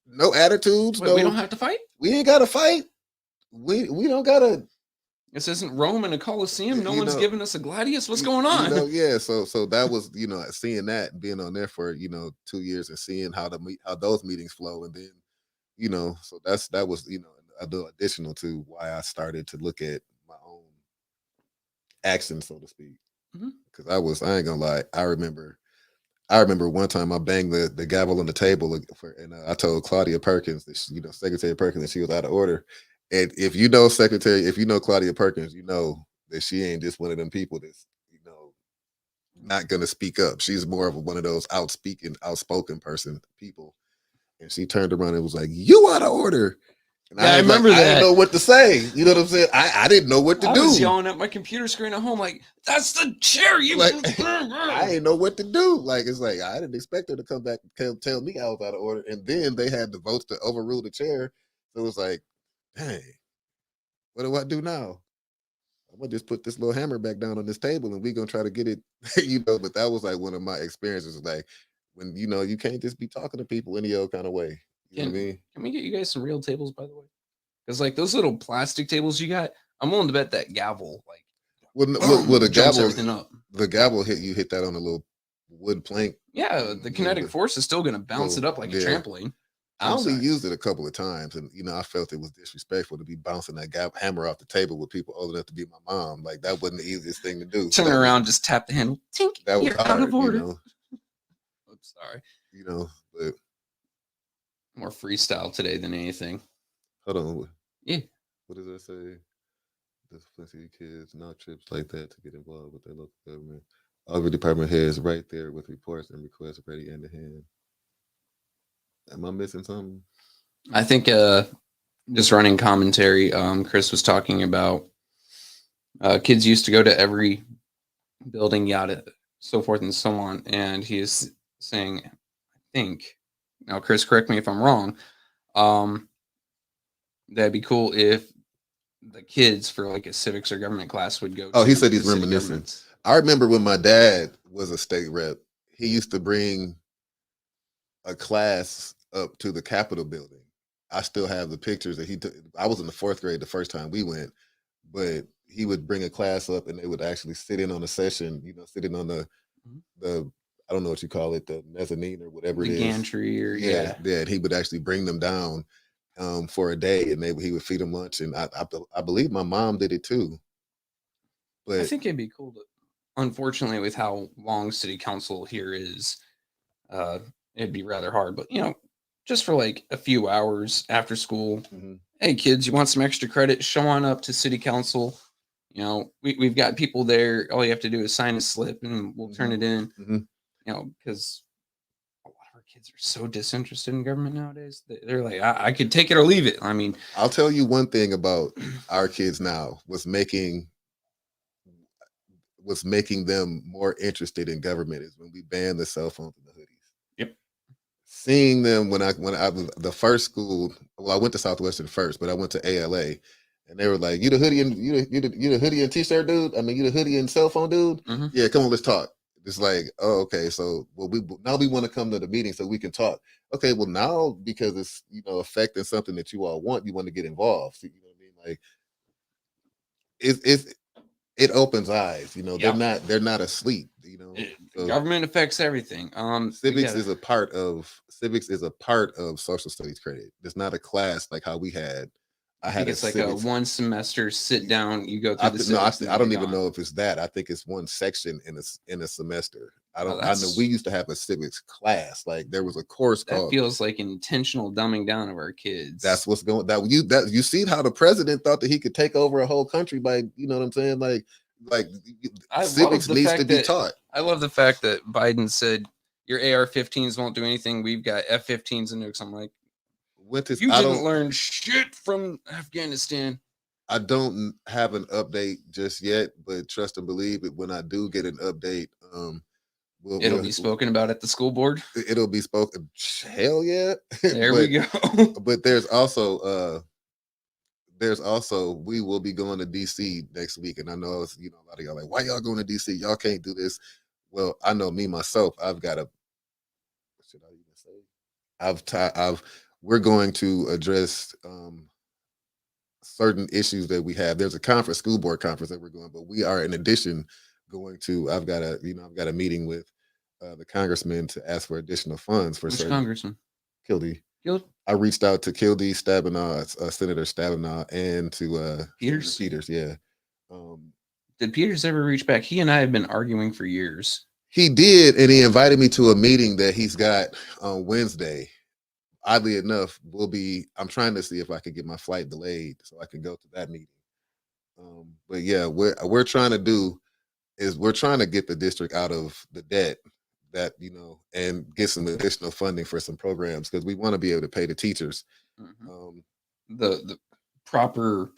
No attitudes. Wait, No, we don't have to fight. we ain't got to fight. We don't gotta. This isn't Rome and a Coliseum. No You one's know, giving us a gladius. What's going on? Yeah. So that was seeing that, being on there for 2 years and seeing how those meetings flow, and then so that was a little additional to why I started to look at my own actions, so to speak. Because I ain't gonna lie, I remember one time I banged the gavel on the table and I told Claudia Perkins that Secretary Perkins, that she was out of order. And if Claudia Perkins, you know that she ain't just one of them people that's not gonna speak up. She's more of one of those outspoken people. And she turned around and was like, "You out of order." And Yeah, I was like, remember I didn't that. know what to say. You know what I'm saying? I didn't know what to do. I was yelling at my computer screen at home like, "That's the chair!" You Like, I didn't know what to do. Like, it's like I didn't expect her to come back and tell me I was out of order. And then they had the votes to overrule the chair. So it was like, dang, what do I do now? I'm gonna just put this little hammer back down on this table and we're gonna try to get it, but that was like one of my experiences, like when you can't just be talking to people any old kind of way. You know what I mean? Can we get you guys some real tables, by the way? Because like those little plastic tables you got, I'm willing to bet that gavel like Well, the jumps gavel, everything up. hit that on a little wood plank. Yeah, the kinetic force is still going to bounce it up like a trampoline. I only used it a couple of times, and I felt it was disrespectful to be bouncing that hammer off the table with people old enough to be my mom. Like that wasn't the easiest thing to do. Turn around, just tap the handle. Tink, that was you're hard, out of order. Oops, sorry. But more freestyle today than anything. Hold on. Yeah. What does that say? There's plenty of kids, not trips like that to get involved with their local government. All the department heads right there with reports and requests ready in the hand. Am I missing something? I think just running commentary, Chris was talking about kids used to go to every building, yada, so forth and so on. And he is saying, I think, now Chris, correct me if I'm wrong, that'd be cool if the kids for like a civics or government class would go. Oh, he said he's reminiscing. I remember when my dad was a state rep, he used to bring a class up to the Capitol building. I still have the pictures that he took. I was in the 4th grade the first time we went, but he would bring a class up and they would actually sit in on a session, sitting on the I don't know what you call it, the mezzanine or whatever it The is. gantry or Yeah. And he would actually bring them down for a day, and he would feed them lunch. And I believe my mom did it too. I But think it'd be cool to, unfortunately, with how long city council here is, uh, it'd be rather hard. But just for like a few hours after school, mhm, hey kids, you want some extra credit? Show on up to city council. We've got people there. All you have to do is sign a slip, and we'll turn it in. mhm. Because a lot of our kids are so disinterested in government nowadays. They're like, I could take it or leave it. I mean, I'll tell you one thing about our kids now what's making them more interested in government is when we ban the cell phones and the hoodies. yep. Seeing them when I was the first school, well, I went to Southwestern first, but I went to ALA, and they were like, "You the hoodie and you the hoodie and t-shirt dude? I mean, you the hoodie and cell phone dude? Hmm. Yeah, come on, let's talk." It's like, oh, okay, so well, we want to come to the meeting so we can talk. Okay, well now because it's affecting something that you all want, you want to get involved. So, you know what I mean? Like it opens eyes. Yeah. They're not asleep. So Government affects everything. We civics gotta. is a part of social studies credit. It's not a class like how we had. I I think had a it's like a civics. one semester sit down. You go through the No, civics, and I then don't you're even gone. know if it's that. I think it's one section in a semester. I Oh, don't. I know we used to have a civics class. Like there was a course that called. feels like intentional dumbing down of our kids. That's what's going. You see how the president thought that he could take over a whole country by what I'm saying, like I love civics the needs to fact be that taught. I love the fact that Biden said your AR-15s won't do anything. We've got F-15s and nukes. I'm like, you I didn't don't learn shit from Afghanistan. I don't have an update just yet, but trust and believe it. When I do get an update, we'll, It'll we'll be spoken about at the school board. it'll be spoken. Hell yeah! There we but go. but there's also we will be going to DC next week, and I know a lot of y'all like, why y'all going to DC? Y'all can't do this. Well, I know me myself. I've got a what should I even say? I've we're going to address certain issues that we have. There's a conference, school board conference that we're going, but we are in addition going to. I've got a meeting with the congressman to ask for additional funds for Which certain. congressman? Kildee. Guild? I reached out to Kildee Stabenow, Senator Stabenow, and to Peters? Senator Peters. Yeah, um, Did Peters ever reach back? He and I have been arguing for years. he did, and he invited me to a meeting that he's got on Wednesday. Oddly enough, I'm trying to see if I can get my flight delayed so I can go to that meeting. But yeah, we're trying to do is we're trying to get the district out of the debt that and get some additional funding for some programs because we want to be able to pay the teachers. Mhm. Um, The proper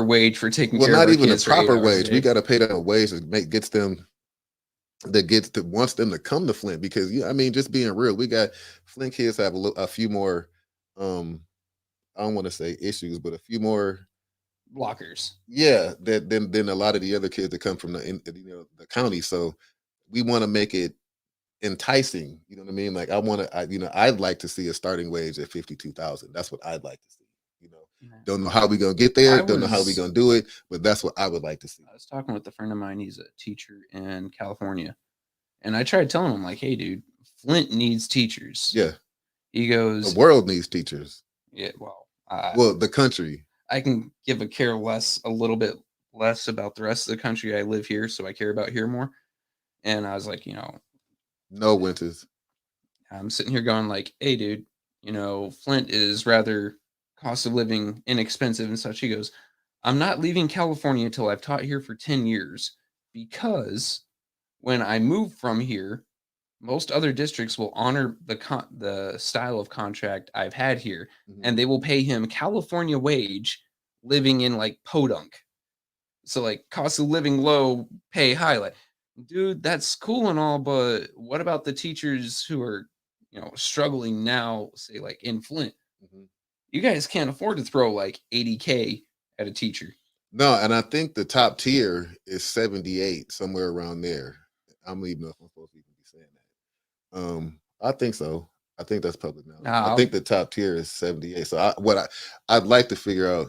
wage for taking well, care of not our even a kids for 8 proper hours a wage. We day. got to pay them a wage that gets them wants them to come to Flint because I mean, just being real, we got Flint kids have a few more. I don't want to say issues, but a few more Blockers. yeah than a lot of the other kids that come from the county. So we want to make it enticing. You know what I mean? Like I'd like to see a starting wage at 52,000. That's what I'd like to see. You know, Yeah. don't know how we gonna get there. I Don't know how we was gonna do it, but that's what I would like to see. I was talking with a friend of mine. He's a teacher in California, and I tried telling him like, "Hey, dude, Flint needs teachers." Yeah, He the goes, world needs teachers. "Yeah, well, Well, the country. I can give a little bit less about the rest of the country. I live here, so I care about here more." And I was like, No winters. I'm sitting here going like, "Hey, dude, Flint is rather cost of living inexpensive and such." He goes, "I'm not leaving California until I've taught here for 10 years because when I move from here, most other districts will honor the style of contract I've had here, Mhm. and they will pay him California wage living in like Podunk. So like cost of living low, pay high. Like, dude, that's cool and all, but what about the teachers who are, struggling now, say like in Flint? Mhm. You guys can't afford to throw like 80K at a teacher." No, and I think the top tier is 78, somewhere around there. I'm leaving if I'm supposed to even be saying that. I think so. I think that's public knowledge. I Nah, think the top tier is 78. So I'd like to figure out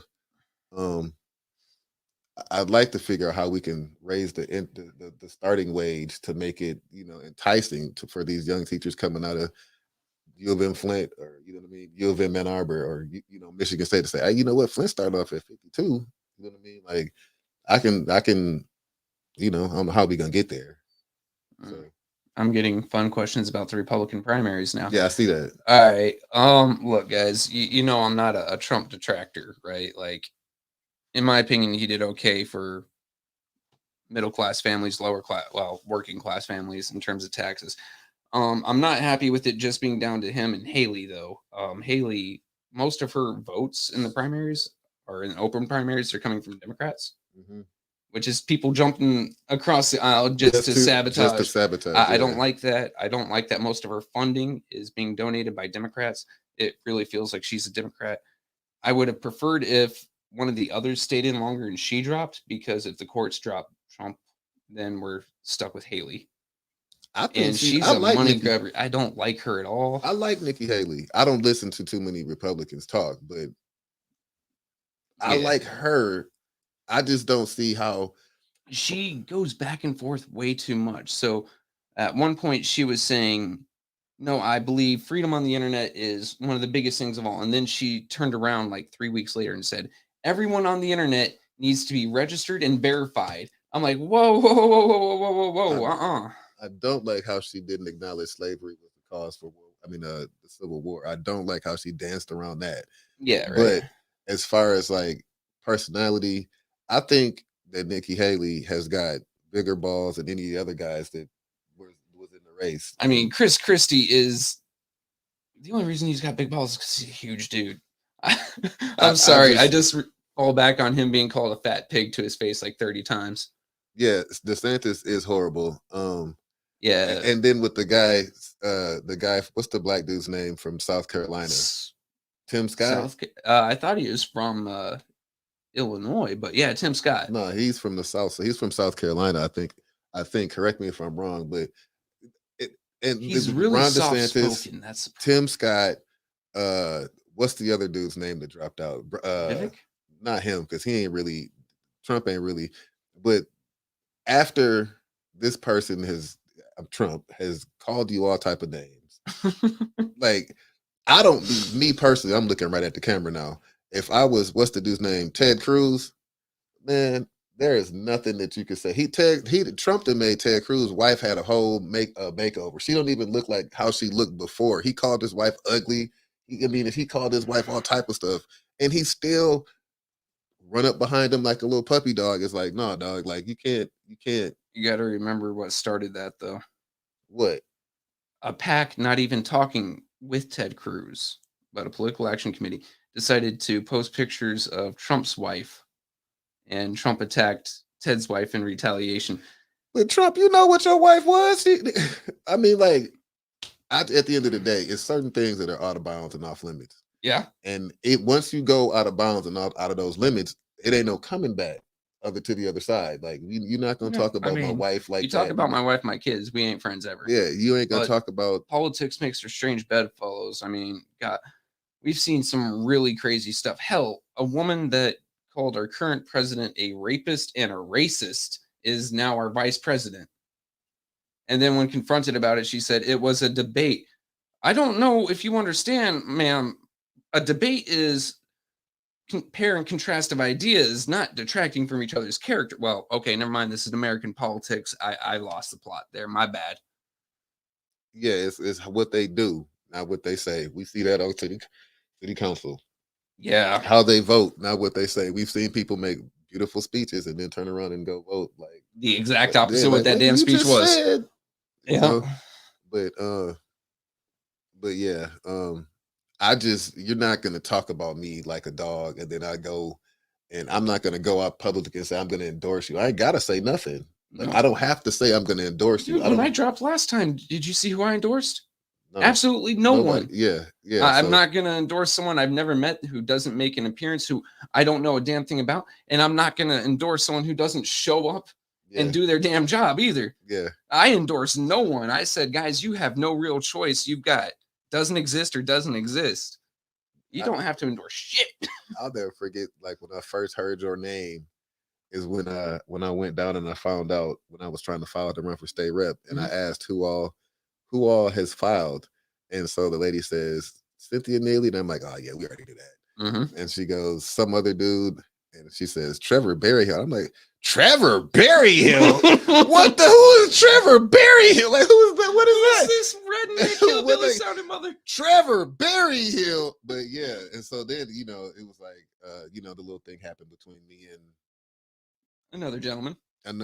um I'd like to figure out how we can raise the starting wage to make it, enticing for these young teachers coming out of U of M Flint, or you know what I mean, U of M Ann Arbor, or Michigan State, to say, hey, you know what, Flint started off at 52. You know what I mean? Like I can, I don't know how we gonna get there. So I'm getting fun questions about the Republican primaries now. yeah, I see that. All right. Look, guys, you know I'm not a Trump detractor, right? Like, in my opinion, he did okay for middle class families, lower class, well, working class families in terms of taxes. I'm not happy with it just being down to him and Haley, though. Haley, most of her votes in the primaries or in open primaries are coming from Democrats, Hmm. which is people jumping across the aisle just to sabotage. sabotage. I don't Yeah. like that. I don't like that most of her funding is being donated by Democrats. It really feels like she's a Democrat. I would have preferred if one of the others stayed in longer and she dropped, because if the courts drop Trump, then we're stuck with Haley. I think And she's I a like money Nikki. grabber. I don't like her at all. I like Nikki Haley. I don't listen to too many Republicans talk, but I Yeah. like her. I just don't see how. She goes back and forth way too much. So at one point she was saying, "No, I believe freedom on the internet is one of the biggest things of all." And then she turned around like 3 weeks later and said, "Everyone on the internet needs to be registered and verified." I'm like, whoa, whoa, whoa, whoa, whoa, whoa, whoa, whoa, I don't like how she didn't acknowledge slavery was the cause for war. I mean, the Civil War. I don't like how she danced around that. Yeah, right. But as far as like personality, I think that Nikki Haley has got bigger balls than any of the other guys that was in the race. I mean, Chris Christie is the only reason he's got big balls is because he's a huge dude. I'm sorry. I just fall back on him being called a fat pig to his face like 30 times. Yeah, DeSantis is horrible. Yeah. And then with the guy, what's the black dude's name from South Carolina? Tim Scott. I thought he was from Illinois, but yeah, Tim Scott. No, he's from the South. So he's from South Carolina, I think. Correct me if I'm wrong, but He's really Ron soft DeSantis, spoken. That's Tim Scott. What's the other dude's name that dropped out? Vivek? Not him, because he ain't really. Trump ain't really. But after this person Trump has called you all type of names, like I don't. Me personally, I'm looking right at the camera now. If I was, what's the dude's name? Ted Cruz, man. There is nothing that you could say. Trump that made Ted Cruz's wife had a whole makeover. She don't even look like how she looked before. He called his wife ugly. If he called his wife all type of stuff, and he still run up behind him like a little puppy dog. It's like, no, dog. Like you can't. You got to remember what started that, though. What? A PAC, not even talking with Ted Cruz, but a political action committee, decided to post pictures of Trump's wife, and Trump attacked Ted's wife in retaliation. But Trump, you know what your wife was? I mean, like, at the end of the day, it's certain things that are out of bounds and off limits. Yeah. And once you go out of bounds and out of those limits, it ain't no coming back to the other side. Like, you're not going to talk about my wife like that. You talk about my wife, my kids, we ain't friends ever. Yeah, you ain't going to talk about. Politics makes for strange bedfellows. I mean, God, we've seen some really crazy stuff. Hell, a woman that called our current president a rapist and a racist is now our vice president. And then when confronted about it, she said it was a debate. I don't know if you understand, ma'am. A debate is compare and contrast of ideas, not detracting from each other's character. Well, okay, never mind. This is American politics. I lost the plot there. My bad. Yeah, it's what they do, not what they say. We see that on city council. Yeah. How they vote, not what they say. We've seen people make beautiful speeches and then turn around and go vote like the exact opposite of what that damn speech was. Said, yeah. But yeah, you're not gonna talk about me like a dog, and then I go and I'm not gonna go out publicly and say I'm gonna endorse you. I ain't gotta say nothing. Like, no. I don't have to say I'm gonna endorse you. When I dropped last time, did you see who I endorsed? No, absolutely nobody. One. Yeah. I'm not going to endorse someone I've never met who doesn't make an appearance, who I don't know a damn thing about. And I'm not going to endorse someone who doesn't show up and do their damn job either. Yeah. I endorse no one. I said, guys, you have no real choice. You've got doesn't exist or doesn't exist. You don't have to endorse shit. I'll never forget, like when I first heard your name, is when I went down and I found out when I was trying to file to run for state rep, and I asked who all has filed, and so the lady says Cynthia Neely, and I'm like, oh yeah, we already did that. And she goes, some other dude, and she says Trevor Berryhill. I'm like, Trevor Berryhill? What the who is Trevor Berryhill? Like, who is that? What is that? This redneck hillbilly sounding mother? Trevor Berryhill. But yeah, and so then it was like the little thing happened between me and another gentleman. And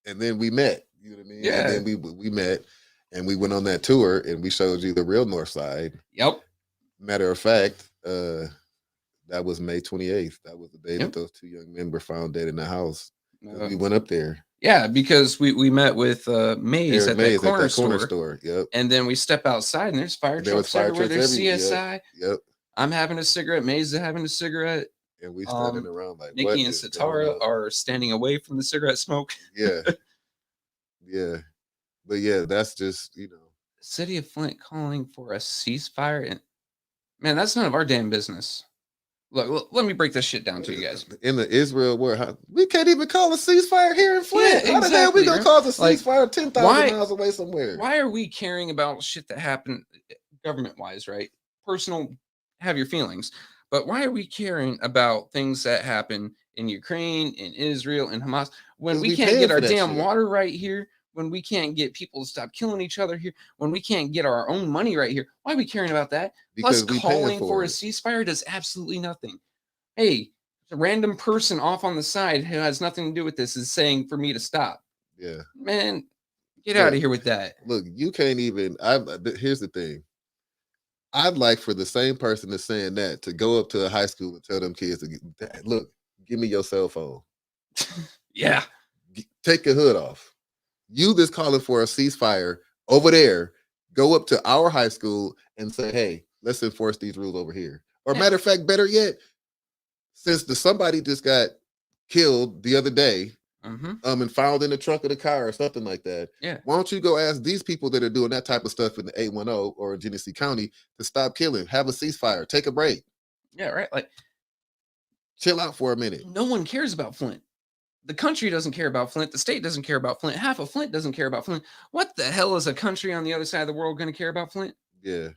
and then we met. You know what I mean? Yeah. And then we met, and we went on that tour, and we showed you the real North Side. Yep. Matter of fact, that was May 28th. That was the day that those two young men were found dead in the house. We went up there. Yeah, because we met with Maze at that corner store. Yep. And then we step outside, and there's fire trucks everywhere. There's CSI. Yep. I'm having a cigarette. Maze is having a cigarette. And we standing around like Nikki and Satara are standing away from the cigarette smoke. Yeah. Yeah. But yeah, that's just, City of Flint calling for a ceasefire. And man, that's none of our damn business. Look, let me break this shit down to you guys. In the Israel war, we can't even call a ceasefire here in Flint. Yeah, How the hell we gonna cause a ceasefire 10,000 miles away somewhere? Why are we caring about shit that happened government-wise, right? Personal, have your feelings. But why are we caring about things that happen in Ukraine, in Israel, in Hamas, when we can't get our damn water right here, when we can't get people to stop killing each other here, when we can't get our own money right here? Why are we caring about that? Because plus, calling for a ceasefire does absolutely nothing. Hey, a random person off on the side who has nothing to do with this is saying for me to stop. Yeah. Man, get out of here with that. Look, you can't even. Here's the thing. I'd like for the same person that's saying that to go up to a high school and tell them kids look, give me your cell phone. Yeah. Take your hood off. You that's calling for a ceasefire over there, go up to our high school and say, hey, let's enforce these rules over here. Or matter of fact, better yet, since somebody just got killed the other day, and found in the trunk of the car or something like that. Yeah. Why don't you go ask these people that are doing that type of stuff in the 810 or in Genesee County to stop killing, have a ceasefire, take a break. Yeah, right. Like, chill out for a minute. No one cares about Flint. The country doesn't care about Flint. The state doesn't care about Flint. Half of Flint doesn't care about Flint. What the hell is a country on the other side of the world going to care about Flint? Yeah.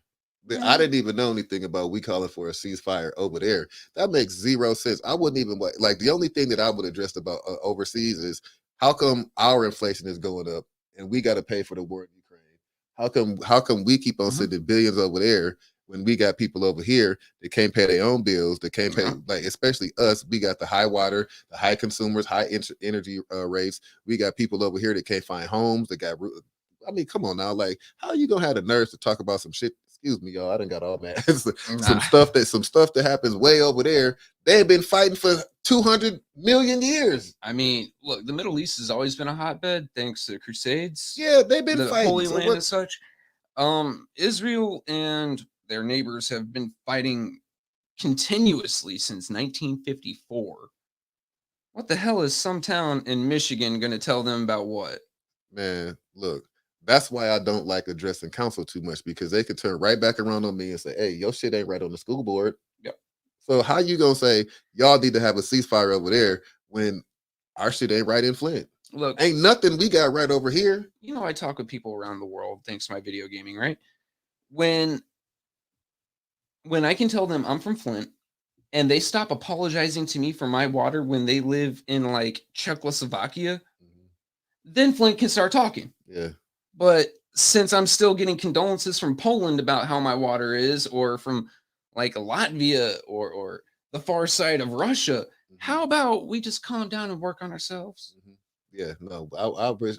I didn't even know anything about we calling for a ceasefire over there. That makes zero sense. I wouldn't even like the only thing that I would address about overseas is how come our inflation is going up and we got to pay for the war in Ukraine? How come we keep on sending billions over there when we got people over here that can't pay their own bills, that can't pay, like especially us? We got the high water, the high consumers, high energy rates. We got people over here that can't find homes. That got, I mean, come on now, like how are you gonna have the nerves to talk about some shit? Excuse me, y'all. I done got all mad. some stuff that happens way over there. They've been fighting for 200 million years. I mean, look, the Middle East has always been a hotbed thanks to the Crusades. Yeah, they've been fighting. Holy Land and such. Israel and their neighbors have been fighting continuously since 1954. What the hell is some town in Michigan going to tell them about what? Man, look. That's why I don't like addressing council too much, because they could turn right back around on me and say, hey, your shit ain't right on the school board. Yep. So how you going to say y'all need to have a ceasefire over there when our shit ain't right in Flint? Look, ain't nothing we got right over here. You know, I talk with people around the world thanks to my video gaming, right? When I can tell them I'm from Flint and they stop apologizing to me for my water when they live in like Czechoslovakia, then Flint can start talking. Yeah. But since I'm still getting condolences from Poland about how my water is, or from like Latvia or the far side of Russia, how about we just calm down and work on ourselves? Yeah, no, I wish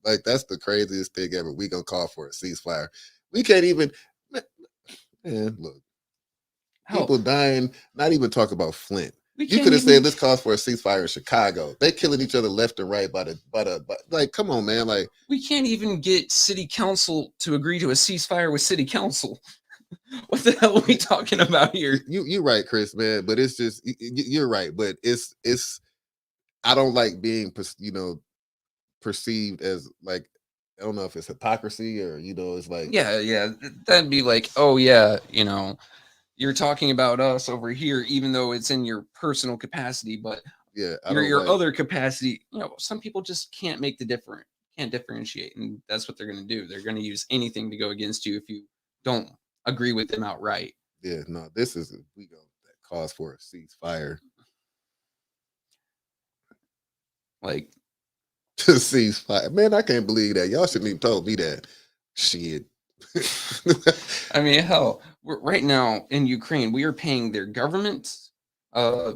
like that's the craziest thing ever. We gonna call for a ceasefire. We can't even, man, look, people dying, not even talk about Flint. You could have said let's call for a ceasefire in Chicago. They killing each other left and right by like, come on, man. Like, we can't even get city council to agree to a ceasefire with city council. What the hell are we talking about here? You're right, Chris, man. But it's just you're right. But it's I don't like being perceived as like, I don't know if it's hypocrisy or it's like, Yeah, that'd be like, oh yeah, you're talking about us over here, even though it's in your personal capacity, but yeah, I your don't your like, other capacity, some people just can't make the difference, can't differentiate, and that's what they're going to do. They're going to use anything to go against you if you don't agree with them outright. yeah, no, this is we go that cause for a ceasefire. Like, To ceasefire, man, I can't believe that. Y'all shouldn't even told me that. Shit. I mean, hell, right now in Ukraine, we are paying their government uh,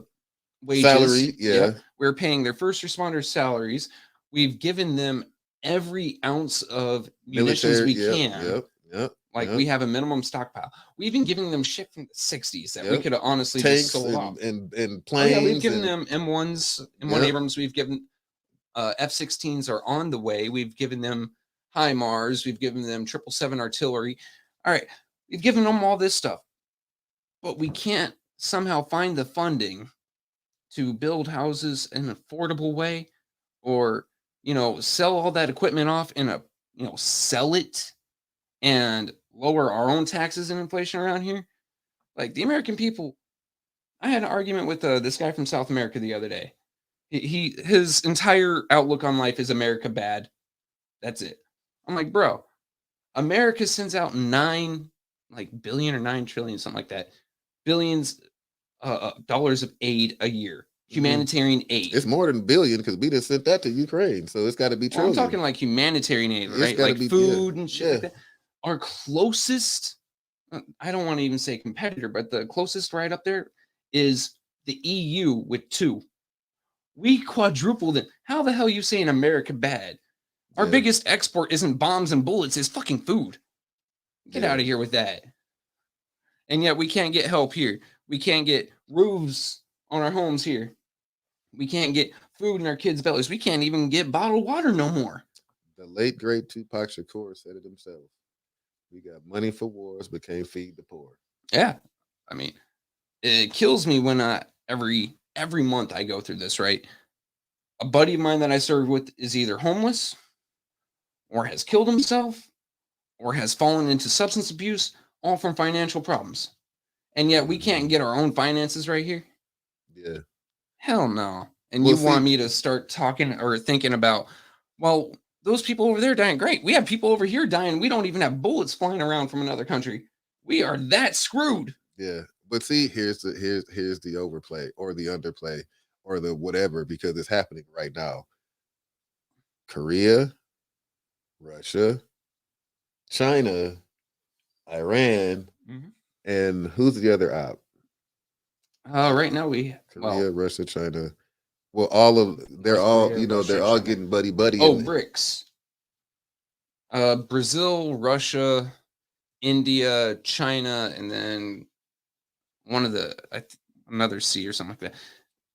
wages. Salary, yeah, Yep, we're paying their first responders' salaries. We've given them every ounce of munitions military, we yep, can. yep, yep, Like, yep, we have a minimum stockpile. We've been giving them shit from the 60s that we yep. could have honestly just Tanks sold off. and Oh yeah, we've planes given and them M1s, M1 yep, Abrams. We've given F-16s are on the way. We've given them HIMARS. We've given them 777 artillery. All right, we've given them all this stuff, but we can't somehow find the funding to build houses in an affordable way, or sell all that equipment off in a sell it and lower our own taxes and inflation around here. Like, the American people, I had an argument with this guy from South America the other day. His entire outlook on life is America bad. That's it. I'm like, bro, America sends out 9 billion or 9 trillion, something like that, billions dollars of aid a year, mhm. humanitarian aid. It's more than billion because we just sent that to Ukraine, so it's got to be Well, I'm talking trillion. like humanitarian aid, It's right? got to Like be, yeah, food and shit yeah, like that. Our closest, I don't want to even say competitor, but the closest right up there is the EU with 2. We quadrupled it. How the hell are you saying America bad? Our yeah, biggest export isn't bombs and bullets, it's fucking food. Get yeah. out of here with that. And yet we can't get help here. We can't get roofs on our homes here. We can't get food in our kids' bellies. We can't even get bottled water no more. The late great Tupac Shakur said it himself. We got money for wars, but can't feed the poor. Yeah. I mean, it kills me when every month I go through this, right? A buddy of mine that I served with is either homeless or has killed himself or has fallen into substance abuse, all from financial problems. And yet we can't Mhm. get our own finances right here. Yeah. Hell no. And Well, you want see, me to start talking or thinking about, well, those people over there dying. Great. We have people over here dying. We don't even have bullets flying around from another country. We are that screwed. yeah. But see, here's the overplay or the underplay or the whatever because it's happening right now. Korea, Russia, China, Iran, Mhm. and who's the other op? Right now Korea, Russia, China. Well, all of they're North all Korea, they're Russia, all China. getting buddy buddy Oh, in it. BRICS. Brazil, Russia, India, China, and then one of another C or something like that.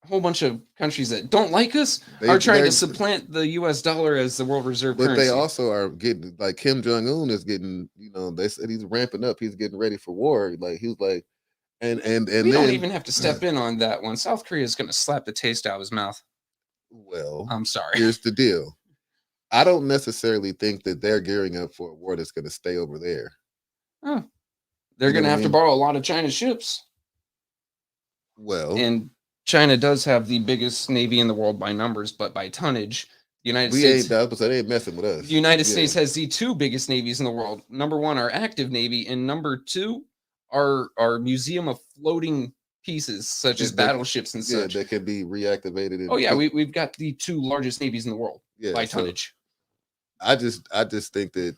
A whole bunch of countries that don't like us are trying to They supplant the US dollar as the world reserve but they currency. also are getting like Kim Jong Un is getting. They said he's ramping up. He's getting ready for war. Like he was like, and We don't then, even have to step in on that one. South Korea is going to slap the taste out of his mouth. well, I'm sorry. here's the deal. I don't necessarily think that they're gearing up for a war that's going to stay over there. Oh, they're You know going to what I have to mean? borrow a lot of China's ships. Well, And China does have the biggest navy in the world by numbers, but by tonnage, the United we States ain't that, but they ain't messing with the us. United Yeah, States has the 2 biggest navies in the world. Number 1, our active navy, and number 2, our museum of floating pieces, such as that battleships and yeah, such. that can be reactivated Oh and yeah, put. we've got the 2 largest navies in the world Yeah, by so tonnage. I just think that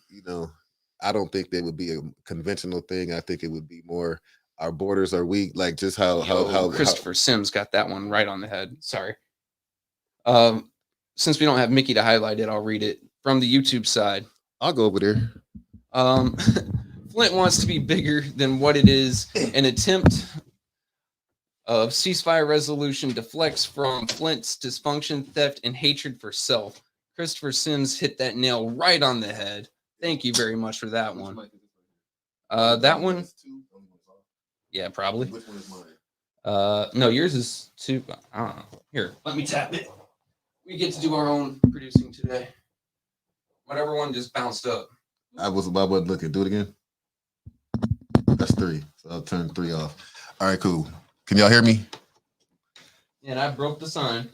I don't think they would be a conventional thing. I think it would be more our borders are weak, like just Yo, how Christopher Sims got that one right on the head. Sorry. Since we don't have Mickey to highlight it, I'll read it from the YouTube side. I'll go over there. Um, Flint wants to be bigger than what it is. An attempt of ceasefire resolution deflects from Flint's dysfunction, theft, and hatred for self. Christopher Sims hit that nail right on the head. Thank you very much for that one. That one, yeah, probably. Which one is mine? No, yours is 2. I don't know. Here, let me tap it. We get to do our own producing today. Whatever one just bounced up. I wasn't looking. Do it again. That's 3. So I'll turn 3 off. All right, cool. Can y'all hear me? And I broke the sign.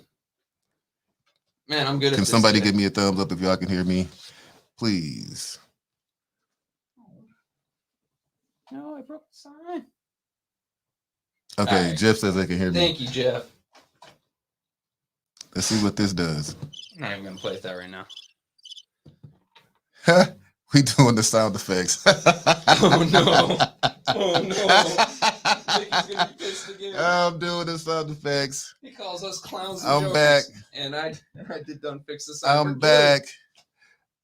Man, I'm good at Can this. somebody give me a thumbs up if y'all can hear me? Please. No, I broke the sign. Okay, right. Jeff says they can hear me. Thank you, Jeff. Let's see what this does. I'm not even going to play with that right now. We doing the sound effects. Oh, no. Oh, no. Mickey's going to be pissed again. I'm doing the sound effects. He calls us clowns and I'm jokers. back. And I did done fix the sound. I'm back.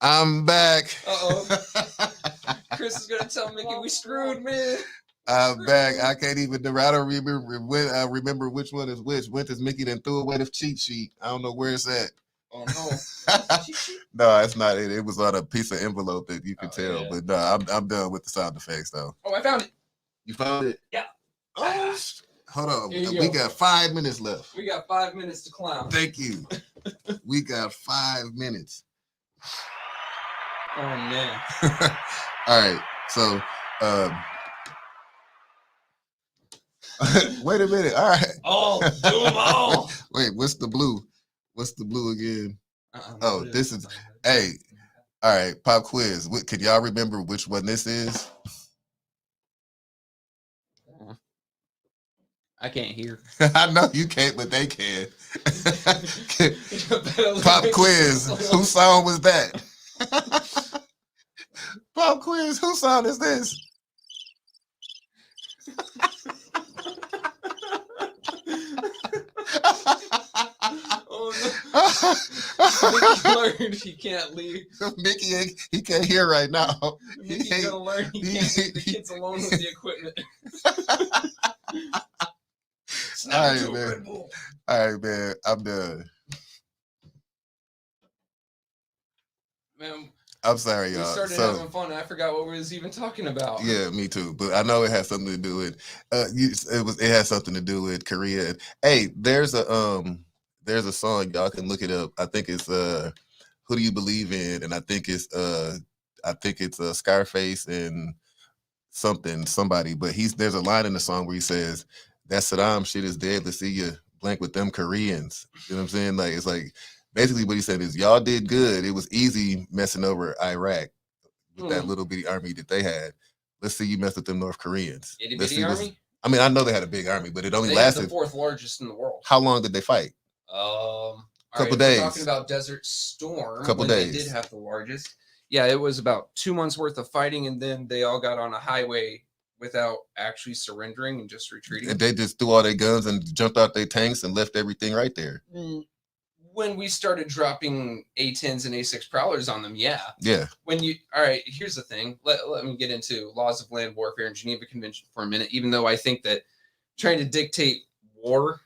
I'm back. Uh-oh. Chris is going to tell Mickey we screwed, man. I'm back. I can't even. I don't remember which one is which. When is Mickey then threw away the cheat sheet? I don't know where it's at. Oh no! No, it's not. It was on a piece of envelope that you could tell. Yeah. But no, I'm done with the sound effects though. Oh, I found it. You found it? Yeah. Oh, hold on. Here you We go. got 5 minutes left. We got 5 minutes to clown. Thank you. We got 5 minutes. Oh man. All right. So. Wait a minute. All right. Oh, do them all. Wait, what's the blue? What's the blue again? Oh, Blue. this is. Hey, all right. Pop quiz. Can y'all remember which one this is? I can't hear. I know you can't, but they can. Pop quiz. Whose song was that? Pop quiz. Whose song is this? Oh no! Mickey learned he can't leave. Mickey, he can't hear right now. Mickey's gonna learn he can't leave the kids alone with the equipment. All right, man. All right, man. I'm done. Man, I'm sorry, we y'all. started having fun. And I forgot what we was even talking about. Yeah, me too. But I know it has something to do with. It has something to do with Korea. Hey, there's a song, y'all can look it up. I think it's Who Do You Believe In? And I think it's Scarface and somebody. But there's a line in the song where he says, "That Saddam shit is dead. Let's see you blank with them Koreans." You know what I'm saying? Like it's like basically what he said is y'all did good. It was easy messing over Iraq with that little bitty army that they had. Let's see you mess with them North Koreans. Itty bitty army? I mean, I know they had a big army, but it only They lasted. had the 4th largest in the world. How long did they fight? Couple days. We're talking about Desert Storm. Couple when days. They did have the largest. Yeah, it was about 2 months worth of fighting, and then they all got on a highway without actually surrendering and just retreating. And they just threw all their guns and jumped out their tanks and left everything right there. When we started dropping A-10s and A-6 Prowlers on them, yeah. Yeah. All right, here's the thing. Let me get into laws of land warfare and Geneva Convention for a minute, even though I think that trying to dictate war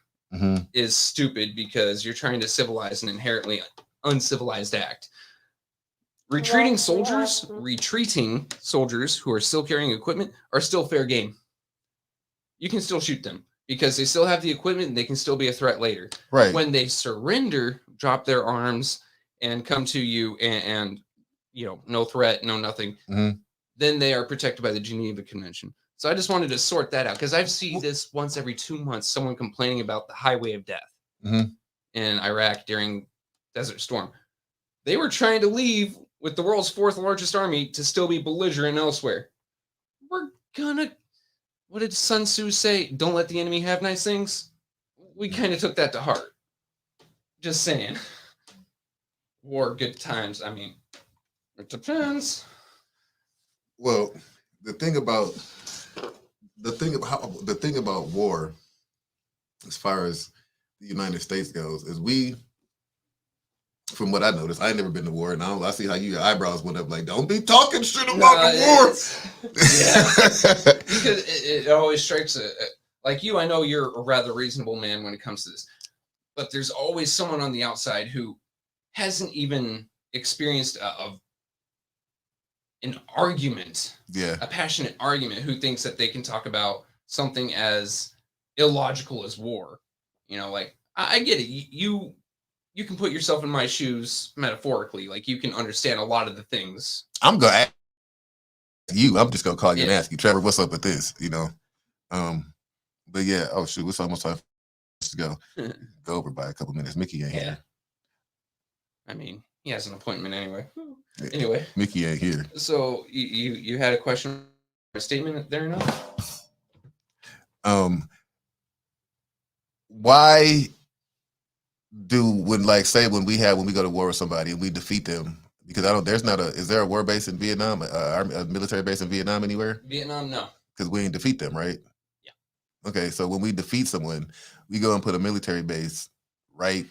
is stupid because you're trying to civilize an inherently uncivilized act. Retreating soldiers who are still carrying equipment are still fair game. You can still shoot them because they still have the equipment and they can still be a threat later. Right. When they surrender, drop their arms and come to you and no threat, no nothing, then they are protected by the Geneva Convention. So I just wanted to sort that out because I've seen this once every 2 months, someone complaining about the highway of death in Iraq during Desert Storm. They were trying to leave with the world's 4th largest army to still be belligerent elsewhere. What did Sun Tzu say? Don't let the enemy have nice things. We kind of took that to heart. Just saying. War, good times. I mean, it depends. Well, the thing about war, as far as the United States goes, is from what I noticed, I ain't never been to war, and I see how your eyebrows went up like, don't be talking shit about the war. Yeah, because it always strikes like you. I know you're a rather reasonable man when it comes to this, but there's always someone on the outside who hasn't even experienced an argument, a passionate argument, who thinks that they can talk about something as illogical as war. Like I get it. You you can put yourself in my shoes metaphorically. Like you can understand a lot of the things. I'm gonna ask you. I'm just gonna call you and Yeah. ask you, Trevor, what's up with this? But yeah, oh shoot, it's almost time to go over by a couple minutes. Mickey ain't here. I mean, he has an appointment anyway. Yeah. Anyway, Mickey ain't here. so you had a question, a statement there now? Why when we go to war with somebody and we defeat them, because is there a war base in Vietnam, a military base in Vietnam anywhere? Vietnam, no. Because we didn't defeat them, right? Yeah. Okay, so when we defeat someone, we go and put a military base right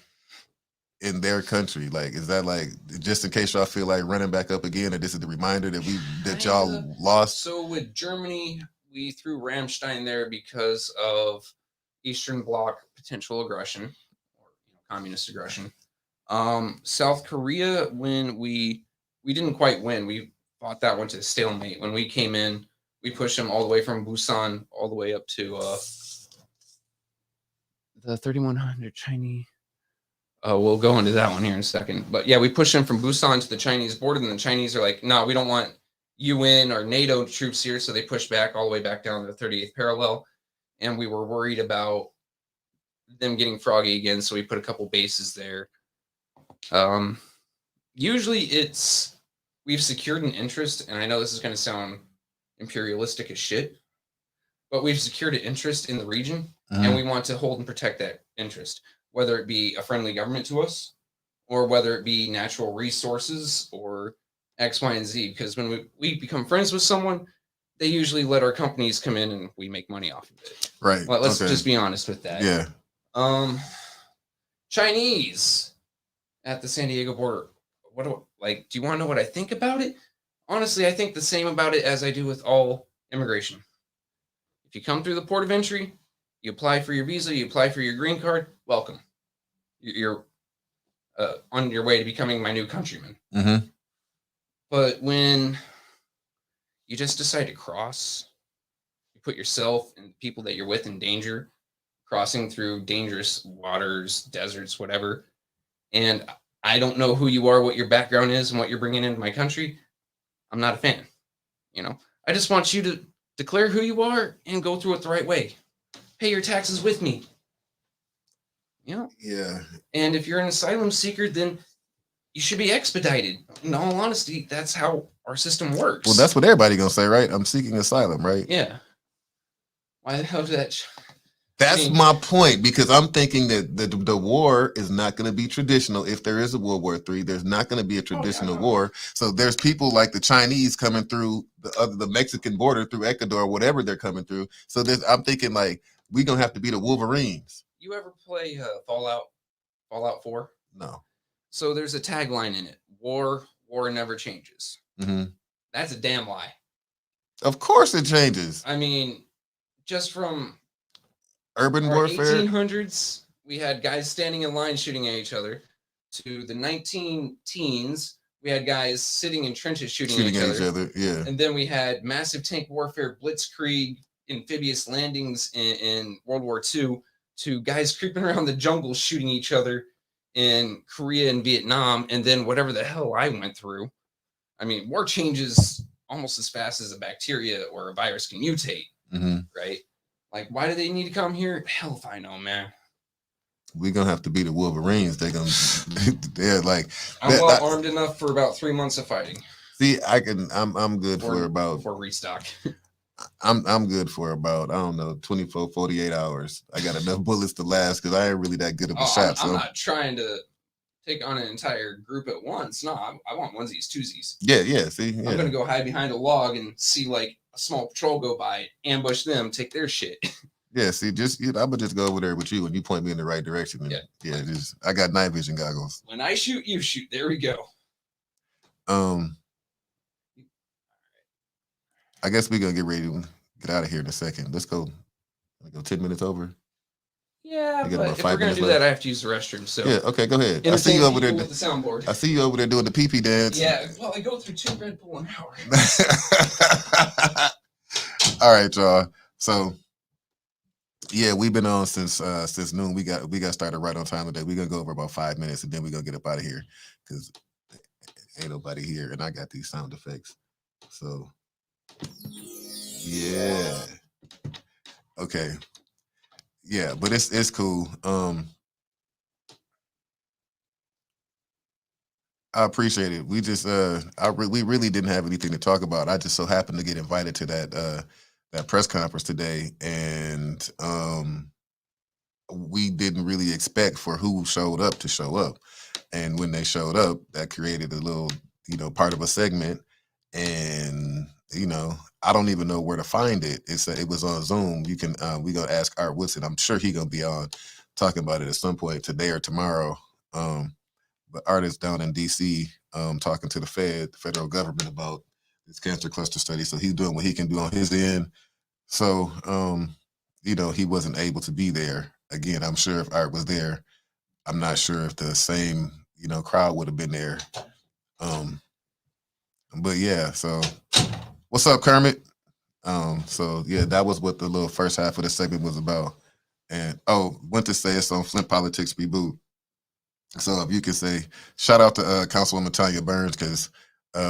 in their country. Like, is that like just in case y'all feel like running back up again, or this is the reminder that y'all lost? So with Germany, we threw Ramstein there because of Eastern Bloc potential aggression, or communist aggression. South Korea, when we didn't quite win, we fought that one to stalemate. When we came in, we pushed them all the way from Busan all the way up to the 3100 Chinese. We'll go into that one here in a second. But yeah, we pushed them from Busan to the Chinese border, and the Chinese are like, no, we don't want UN or NATO troops here. So they pushed back all the way back down to the 38th parallel. And we were worried about them getting froggy again. So we put a couple bases there. Usually we've secured an interest, and I know this is going to sound imperialistic as shit, but we've secured an interest in the region, and we want to hold and protect that interest, whether it be a friendly government to us, or whether it be natural resources, or X, Y, and Z. Because when we become friends with someone, they usually let our companies come in and we make money off of it. Right. Well, let's just be honest with that. Yeah. Chinese at the San Diego border. Do you want to know what I think about it? Honestly, I think the same about it as I do with all immigration. If you come through the port of entry, you apply for your visa, you apply for your green card, welcome. You're on your way to becoming my new countryman. Mm-hmm. But when you just decide to cross, you put yourself and people that you're with in danger, crossing through dangerous waters, deserts, whatever. And I don't know who you are, what your background is, and what you're bringing into my country. I'm not a fan. I just want you to declare who you are and go through it the right way. Pay your taxes with me. Yeah. And if you're an asylum seeker, then you should be expedited. In all honesty, that's how our system works. Well, that's what everybody gonna say, right? I'm seeking asylum, right? Yeah. Why the hell is that? That's my point, because I'm thinking that the war is not going to be traditional. If there is a World War III, there's not going to be a traditional war. So there's people like the Chinese coming through the Mexican border through Ecuador, whatever they're coming through. So I'm thinking like we're going to have to be the Wolverines. You ever play Fallout 4? No. So there's a tagline in it: war never changes. Mm-hmm. That's a damn lie. Of course it changes. I mean, just from urban warfare. 1800s, we had guys standing in line shooting at each other. To the 19-teens, we had guys sitting in trenches shooting at each other. Yeah. And then we had massive tank warfare, blitzkrieg, amphibious landings in World War II, to guys creeping around the jungle shooting each other in Korea and Vietnam, and then whatever the hell I went through. I mean, war changes almost as fast as a bacteria or a virus can mutate, right? Like, why do they need to come here? Hell if I know, man. We're gonna have to be the Wolverines. They're like, I'm well armed enough for about 3 months of fighting. See, I'm good for about for restock. I'm good for about, I don't know, 24, 48 hours. I got enough bullets to last because I ain't really that good of a shot. I'm not trying to take on an entire group at once. No, I want onesies, twosies. Yeah. See, yeah. I'm gonna go hide behind a log and see like a small patrol go by, ambush them, take their shit. Yeah, see, I'm gonna just go over there with you and you point me in the right direction. And, I got night vision goggles. When I shoot, you shoot. There we go. I guess we're gonna get ready to get out of here in a second. Let's go. Go 10 minutes over. Yeah, but if we're gonna do that, I have to use the restroom. So yeah, okay, go ahead. I see you over there with the soundboard. I see you over there doing the pee-pee dance. Yeah, well, I go through 2 Red Bull an hour. All right, y'all. So Yeah, we've been on since noon. We got started right on time today. We're gonna go over about 5 minutes and then we're gonna get up out of here because ain't nobody here and I got these sound effects. So yeah. Okay. Yeah, but it's cool. I appreciate it. We just we really didn't have anything to talk about. I just so happened to get invited to that press conference today, and we didn't really expect for who showed up to show up. And when they showed up, that created a little, part of a segment. And I don't even know where to find it. It was on Zoom. You can we gonna ask Art Woodson. I'm sure he gonna be on talking about it at some point today or tomorrow. But Art is down in DC talking to the federal government about this cancer cluster study. So he's doing what he can do on his end. So he wasn't able to be there. Again, I'm sure if Art was there, I'm not sure if the same, crowd would have been there. But yeah, so what's up, Kermit? So yeah, that was what the little first half of the segment was about. And went to say it's on Flint Politics Reboot. So if you could say shout out to Councilwoman Tanya Burns because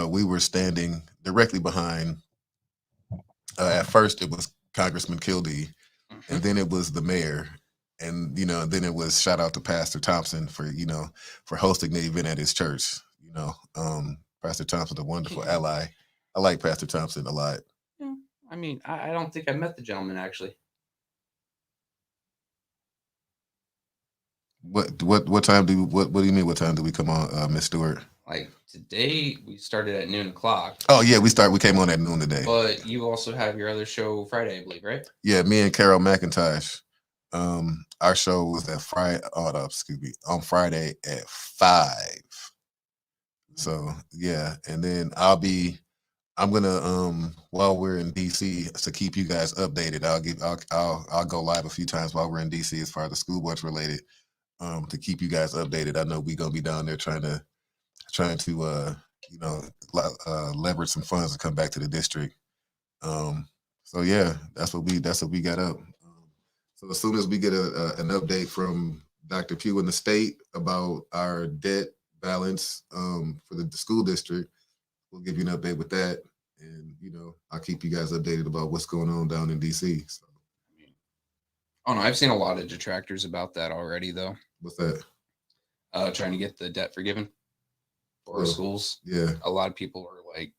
we were standing directly behind. At first, it was Congressman Kildee, and then it was the mayor, and then it was shout out to Pastor Thompson for hosting the event at his church. Pastor Thompson's a wonderful ally. I like Pastor Thompson a lot. Yeah, I mean, I don't think I met the gentleman actually. What time do what do you mean? What time do we come on, Miss Stewart? Like today, we started at noon o'clock. Oh yeah, we came on at noon today. But you also have your other show Friday, I believe, right? Yeah, me and Carol McIntosh. Our show was at on Friday at 5. So yeah, and then I'm gonna while we're in DC to keep you guys updated. I'll go live a few times while we're in DC as far as the school board's related. To keep you guys updated. I know we're gonna be down there trying to leverage some funds to come back to the district. So yeah, that's what we got up. So as soon as we get an update from Dr. Pugh in the state about our debt balance for the school district, we'll give you an update with that, and I'll keep you guys updated about what's going on down in DC. So. Oh no, I've seen a lot of detractors about that already, though. What's that? Trying to get the debt forgiven for our schools. Yeah, a lot of people are like,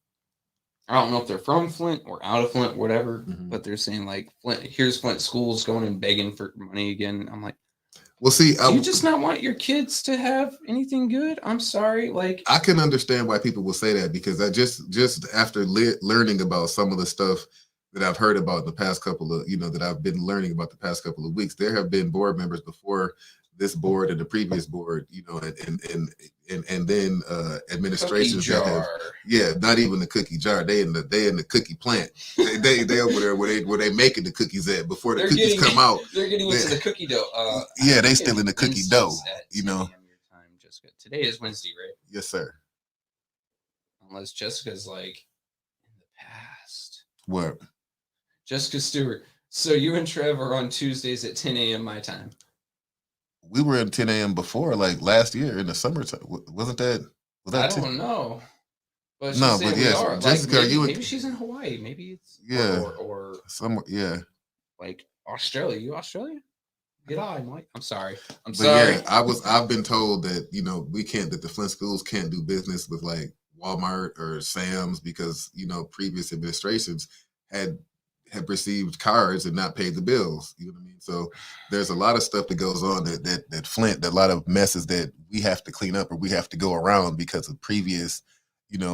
I don't know if they're from Flint or out of Flint, whatever, but they're saying like, here's Flint schools going and begging for money again. I'm like, well, see, do you just not want your kids to have anything good? I'm sorry. Like, I can understand why people will say that because I just after learning about some of the stuff that I've heard about the past couple of, that I've been learning about the past couple of weeks, there have been board members before this board and the previous board, and then administrations that have, not even the cookie jar. They in the cookie plant. They over there where they making the cookies at before the cookies come out. They're getting into the cookie dough. Yeah, they still in the cookie dough. Your time, Jessica. Today is Wednesday, right? Yes, sir. Unless Jessica's like in the past. What? Jessica Stewart. So you and Trev are on Tuesdays at 10 a.m. my time. We were at 10 a.m. before, like last year in the summertime. Wasn't that? Was that? I don't know. But yes, Jessica, like maybe she's in Hawaii. Maybe it's or somewhere. Yeah, like Australia. You Australia? Get on, Mike. I'm sorry. Yeah, I've been told that that the Flint schools can't do business with like Walmart or Sam's because previous administrations had received cards and not paid the bills. You know what I mean? So there's a lot of stuff that goes on that Flint, a lot of messes that we have to clean up or we have to go around because of previous,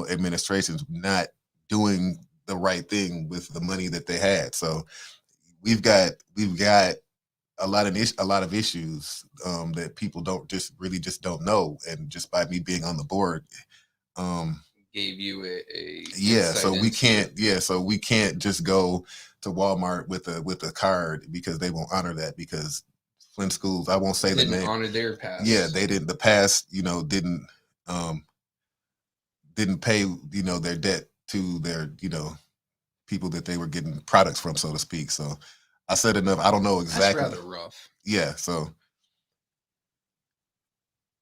administrations not doing the right thing with the money that they had. So we've got a lot of issues that people don't don't know, and just by me being on the board, gave you a so we can't just go to Walmart with a card because they won't honor that because Flint schools, I won't say the name, honor their past. Yeah, they didn't. The past, didn't pay their debt to their people that they were getting products from, so to speak. So I said enough. I don't know That's exactly. rather rough. Yeah. So,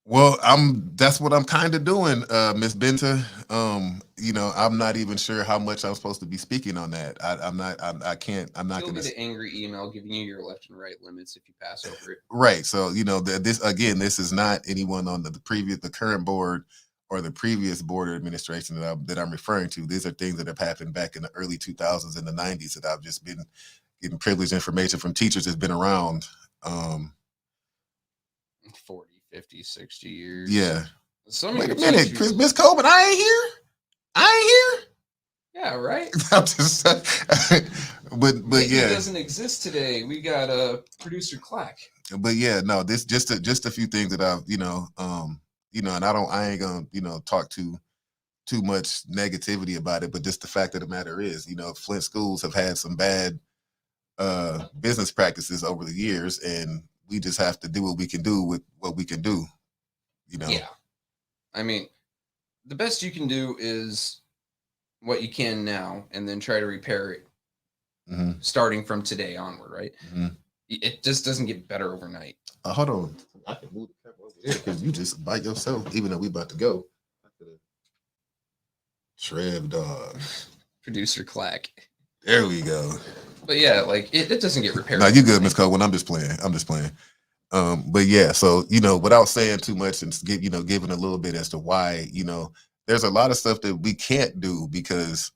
well, that's what I'm kind of doing, Miss Benta. I'm not even sure how much I'm supposed to be speaking on that. I'm not. I can't. I'm not You'll going get to. an angry email giving you your left and right limits if you pass over it. Right. So, this is not anyone on the current board or the previous board of administration that I'm referring to. These are things that have happened back in the early 2000s and the 90s that I've just been getting privileged information from teachers that's been around. 40, 50, 60 years. Yeah. Some Wait of a your minute, teachers. Miss Coben, I ain't here. I ain't here. Yeah, right. I'm just, but Mickey yeah, doesn't exist today. We got a producer Clack. but yeah, no, this just a few things that I've and I ain't gonna talk too much negativity about it, but just the fact of the matter is, Flint schools have had some bad business practices over the years, and we just have to do what we can do with what we can do. Yeah, I mean, the best you can do is what you can now, and then try to repair it starting from today onward. Right? It just doesn't get better overnight. Hold on, I can move the camera over there because you just by yourself. Even though we about to go, Trev dog, Producer Clack. there we go. But yeah, like it doesn't get repaired. No, you good, Miss Cole. When I'm just playing. But yeah, so without saying too much and giving a little bit as to why, there's a lot of stuff that we can't do because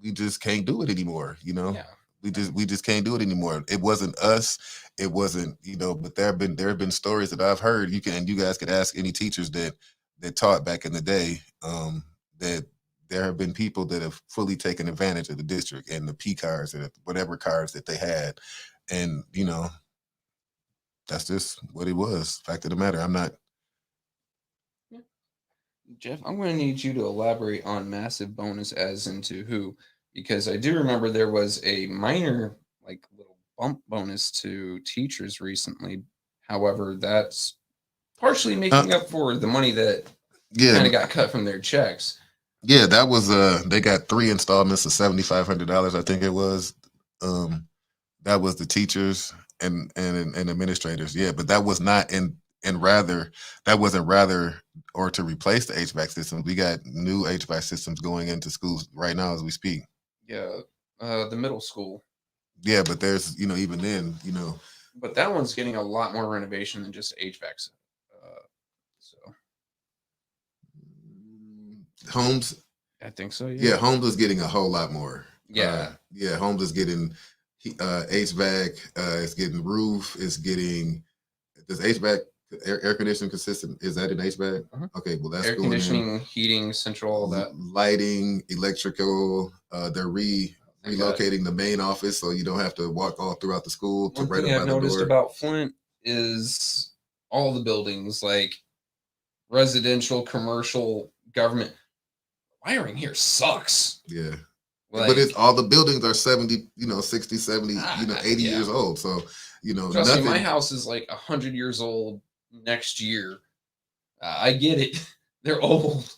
we just can't do it anymore. Yeah. We just can't do it anymore. It wasn't us. It wasn't, but there have been stories that I've heard. You guys could ask any teachers that taught back in the day, that there have been people that have fully taken advantage of the district and the P cards and whatever cards that they had. And, that's just what it was. Fact of the matter. I'm not. Jeff, I'm going to need you to elaborate on massive bonus as into who, because I do remember there was a minor, like, little bump bonus to teachers recently. However, that's partially making up for the money that kind of got cut from their checks. Yeah, that was they got 3 installments of $7,500, I think it was. That was the teachers and administrators. Yeah, but that was not that wasn't rather or to replace the HVAC systems. We got new HVAC systems going into schools right now as we speak. Yeah, the middle school. Yeah, but there's even then But that one's getting a lot more renovation than just HVAC. So Homes. I think so. Yeah, Homes is getting a whole lot more. Yeah, Homes is getting HVAC. It's getting roof. It's getting does HVAC air conditioning consistent? Is that an HVAC? Okay, well that's air going conditioning, in. heating, central, all that. Lighting, electrical. They're relocating the main office, so you don't have to walk all throughout the school to One thing I've noticed about Flint is all the buildings, like residential, commercial, government, wiring here sucks. Yeah. Like, but it's all the buildings are 70, 60, 70, 80 years old. So, trust me, my house is like 100 years old next year. I get it. They're old.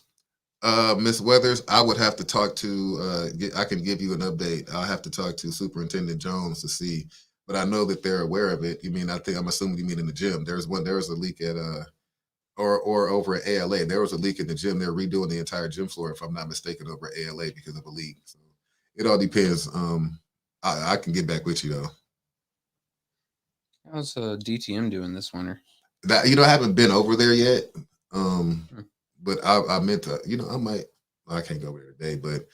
Miss Weathers, I would have to talk to, I can give you an update. I'll have to talk to Superintendent Jones to see, but I know that they're aware of it. I'm assuming you mean in the gym. There was a leak at, or over at ALA. There was a leak in the gym. They're redoing the entire gym floor, if I'm not mistaken, over at ALA because of a leak. So it all depends. I can get back with you though. How's DTM doing this winter? That I haven't been over there yet. But I meant to, I can't go over there today, but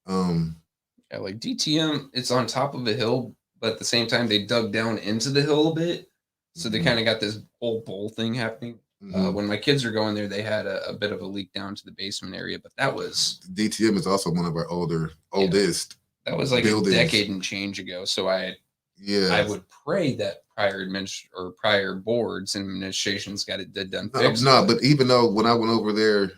yeah, like DTM, it's on top of a hill, but at the same time they dug down into the hill a bit. So they kind of got this whole bowl thing happening. When my kids were going there, they had a bit of a leak down to the basement area, but that was DTM is also one of our oldest. That was like buildings. A decade and change ago. So I would pray that prior boards and administrations got it done fixed. But even though when I went over there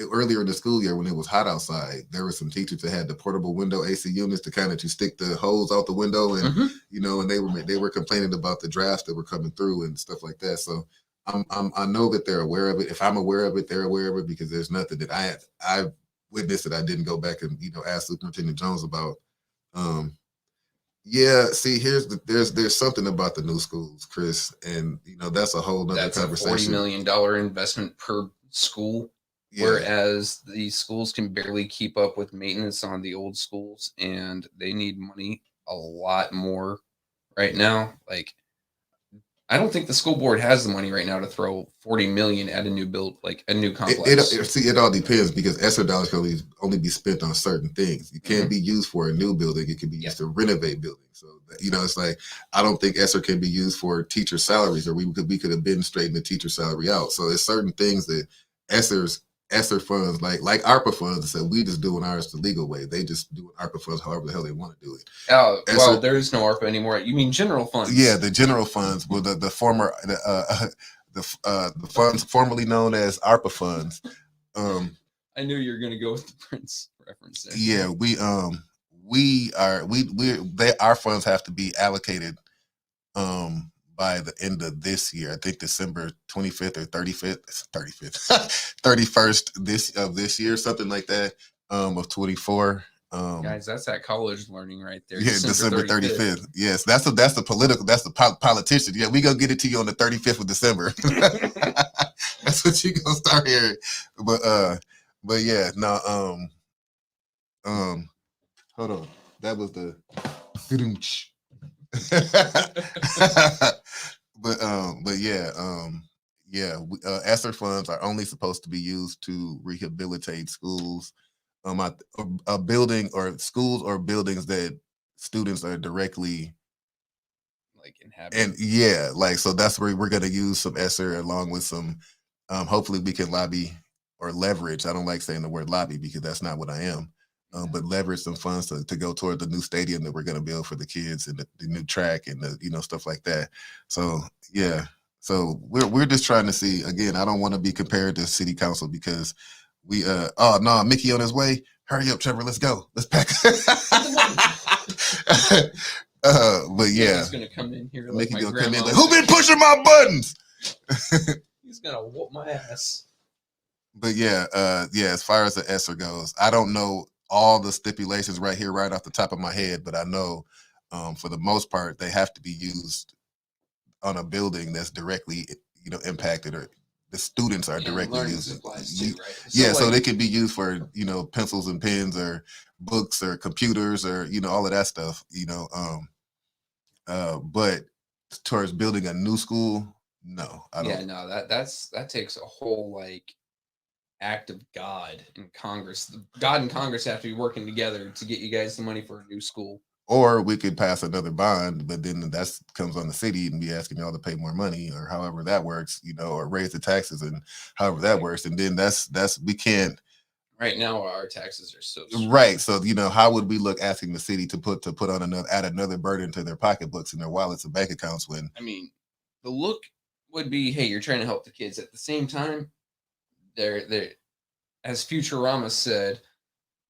earlier in the school year when it was hot outside, there were some teachers that had the portable window AC units to kind of to stick the hose out the window, and and they were complaining about the drafts that were coming through and stuff like that. So I know that they're aware of it. If I'm aware of it, they're aware of it because there's nothing that I've witnessed that I didn't go back and ask Superintendent Jones about. Yeah, see, there's something about the new schools, Chris, and that's a whole nother That's a $40 conversation. million investment per school. Yeah. Whereas these schools can barely keep up with maintenance on the old schools, and they need money a lot more right now. Like, I don't think the school board has the money right now to throw 40 million at a new build, like a new complex. It all depends because ESSER dollars can only be spent on certain things. It can't be used for a new building. It can be used to renovate buildings. So it's like I don't think ESSER can be used for teacher salaries, or we could have been straightened the teacher salary out. So there's certain things that ESSER funds like ARPA funds. So we just doing ours the legal way. They just doing ARPA funds however the hell they want to do it. Oh, well, there is no ARPA anymore. You mean general funds? Yeah, the general funds were the former the funds formerly known as ARPA funds. I knew you were going to go with the Prince reference there. Yeah, our funds have to be allocated by the end of this year. I think December 25th or 31st this year, something like that, of 24. Guys, that's that college learning right there. Yeah, December 35th. Yes, that's the politician. Yeah, we gonna get it to you on the 35th of December. That's what you gonna start hearing. But yeah, no, hold on. That was the but yeah, ESSER funds are only supposed to be used to rehabilitate schools, a building or schools or buildings that students are directly like inhabit. And yeah, like so that's where we're gonna use some ESSER along with some. Hopefully, we can lobby or leverage. I don't like saying the word lobby because that's not what I am. But leverage some funds to go toward the new stadium that we're going to build for the kids and the new track and the stuff like that. So yeah, so we're just trying to see. Again, I don't want to be compared to city council because we oh no, Mickey on his way. Hurry up, Trevor. Let's go. Let's pack. But yeah, he's gonna come in here. Mickey gonna come in like, who been pushing my buttons? He's gonna whoop my ass. But yeah, as far as the ESSER goes, I don't know all the stipulations right off the top of my head, but I know for the most part they have to be used on a building that's directly impacted, or the students are directly using. Too, right? So they can be used for pencils and pens or books or computers or all of that stuff. But towards building a new school, no, I don't. Yeah, no, that takes a whole like act of God and Congress. God and Congress have to be working together to get you guys the money for a new school. Or we could pass another bond, but then that comes on the city and be asking y'all to pay more money, or however that works, or raise the taxes and however that works. And then that's we can't. Right now, our taxes are so right. So how would we look asking the city to put on add another burden to their pocketbooks and their wallets and bank accounts when? I mean, the look would be, hey, you're trying to help the kids. At the same time, they're as Futurama said,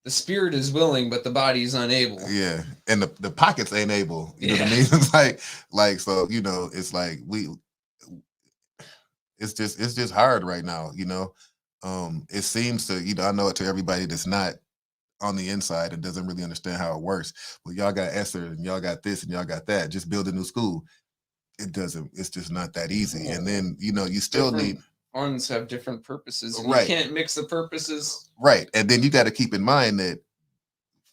the spirit is willing, but the body is unable. Yeah, and the pockets ain't able. You know what I mean? It's like so. It's like it's just hard right now. It seems to I know it to everybody that's not on the inside and doesn't really understand how it works. Well, y'all got ESSER and y'all got this and y'all got that. Just build a new school. It doesn't. It's just not that easy. And then you still need. Funds have different purposes. Right. You can't mix the purposes. Right. And then you got to keep in mind that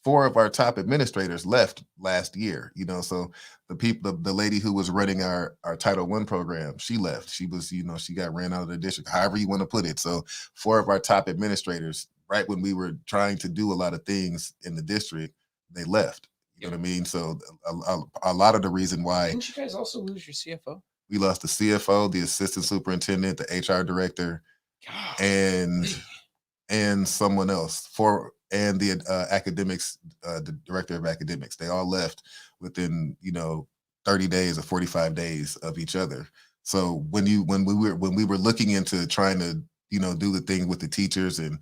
4 of our top administrators left last year, so the lady who was running our Title I program, she left. She was, she got ran out of the district, however you want to put it. So 4 of our top administrators, right when we were trying to do a lot of things in the district, they left. You know what I mean? So a lot of the reason why. Didn't you guys also lose your CFO? We lost the CFO, the assistant superintendent, the HR director, and someone else and the academics, the director of academics. They all left within 30 days or 45 days of each other. So when we were looking into trying to do the thing with the teachers and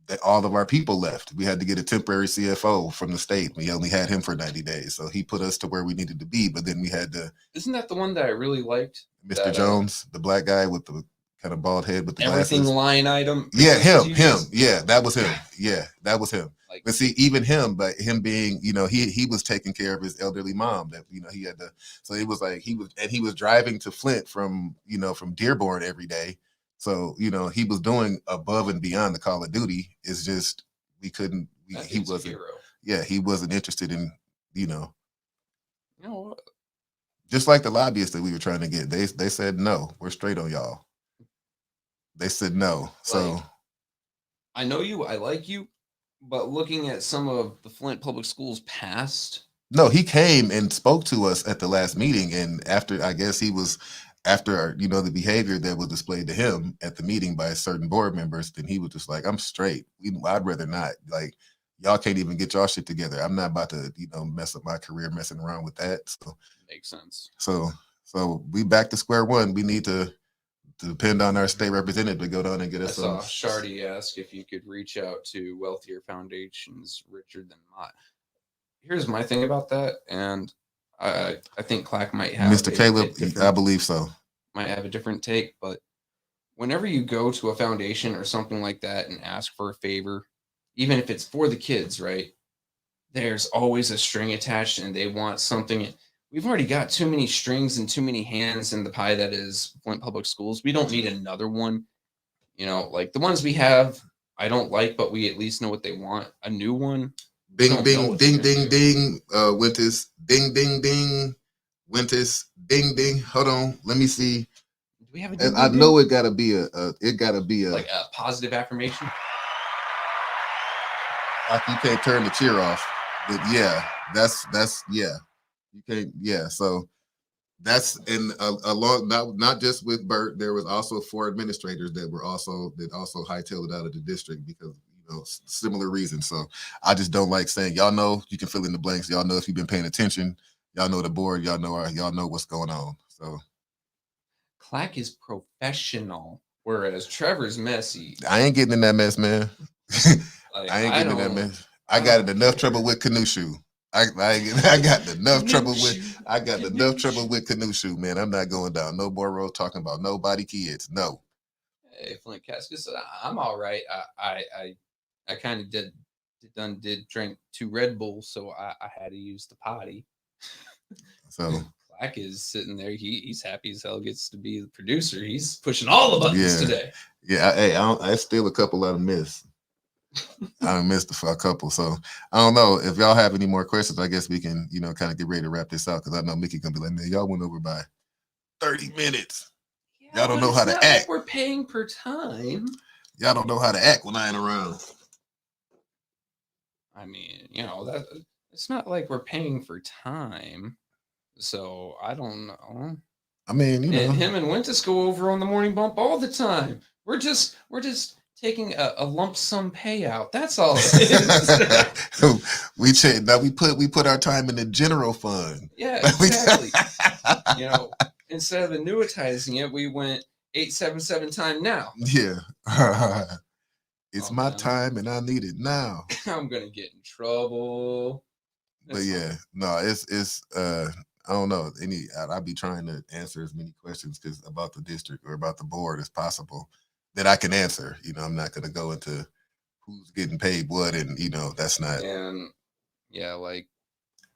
that all of our people left. We had to get a temporary CFO from the state. We only had him for 90 days. So he put us to where we needed to be, but then we had to. Isn't that the one that I really liked? Mr. Jones, the black guy with the kind of bald head with the everything glasses. line item. Yeah, him. Yeah, that was him. Yeah, that was him. Like, But see, even him, but him being, he was taking care of his elderly mom that, he had to, so it was like he was driving to Flint from, from Dearborn every day. So, he was doing above and beyond the Call of Duty. It's just, he dude's a wasn't, hero. yeah, he wasn't interested in, You know, just like the lobbyists that we were trying to get. They said, no, we're straight on y'all. They said no. So like, I know you, I like you, but looking at some of the Flint Public Schools past, no, he came and spoke to us at the last meeting, and after I guess he was after the behavior that was displayed to him at the meeting by certain board members, then he was just like, "I'm straight. I'd rather not. Like, y'all can't even get y'all shit together. I'm not about to mess up my career messing around with that." So makes sense. so we back to square one. We need to depend on our state representative to go down and get I us saw some. Shardy ask if you could reach out to wealthier foundations richer than mine. Here's my thing about that, and I think Clack might have Mr. Caleb, I believe so. Might have a different take, but whenever you go to a foundation or something like that and ask for a favor, even if it's for the kids, right? There's always a string attached, and they want something. We've already got too many strings and too many hands in the pie that is Flint Public Schools. We don't need another one. Like the ones we have, I don't like, but we at least know what they want. A new one, Bing, bing, ding, ding, ding. Winters, ding, ding, ding. Winters, ding, ding. Hold on, let me see. Do we have a ding, I know it gotta be like a positive affirmation. Like you can't turn the cheer off, but yeah, that's yeah. You can't, yeah. So that's in a long, not just with Bert. There was also 4 administrators that also hightailed it out of the district because similar reasons. So I just don't like saying, y'all know, you can fill in the blanks. Y'all know if you've been paying attention. Y'all know the board. Y'all know what's going on. So Clack is professional, whereas Trevor's messy. I ain't getting in that mess, man. Like, I ain't getting in that mess. I got enough trouble with canoe shoe. I got enough trouble with canoe shoe, man. I'm not going down no more road talking about nobody kids. No. Hey, Flint Cascus, I'm all right. I kind of did drink 2 Red Bulls, so I had to use the potty. So Clack is sitting there. He's happy as hell. Gets to be the producer. He's pushing all the buttons today. Yeah. Hey, I still a couple out of miss. I missed a couple. So I don't know if y'all have any more questions. I guess we can, kind of get ready to wrap this out because I know Mickey gonna be like, man, y'all went over by 30 minutes. Yeah, y'all don't know how to act. Like we're paying per time. Y'all don't know how to act when I ain't around. I mean, that it's not like we're paying for time. So I don't know. I mean, him and Wintus go over on the morning bump all the time. We're just taking a lump sum payout. That's all it is. we put our time in the general fund. Yeah, exactly. Instead of annuitizing it, we went 877 time now. Yeah. It's my time and I need it now. I'm gonna get in trouble. But yeah, no, it's I don't know. I'll be trying to answer as many questions about the district or about the board as possible that I can answer. I'm not gonna go into who's getting paid what, and that's not. And yeah, like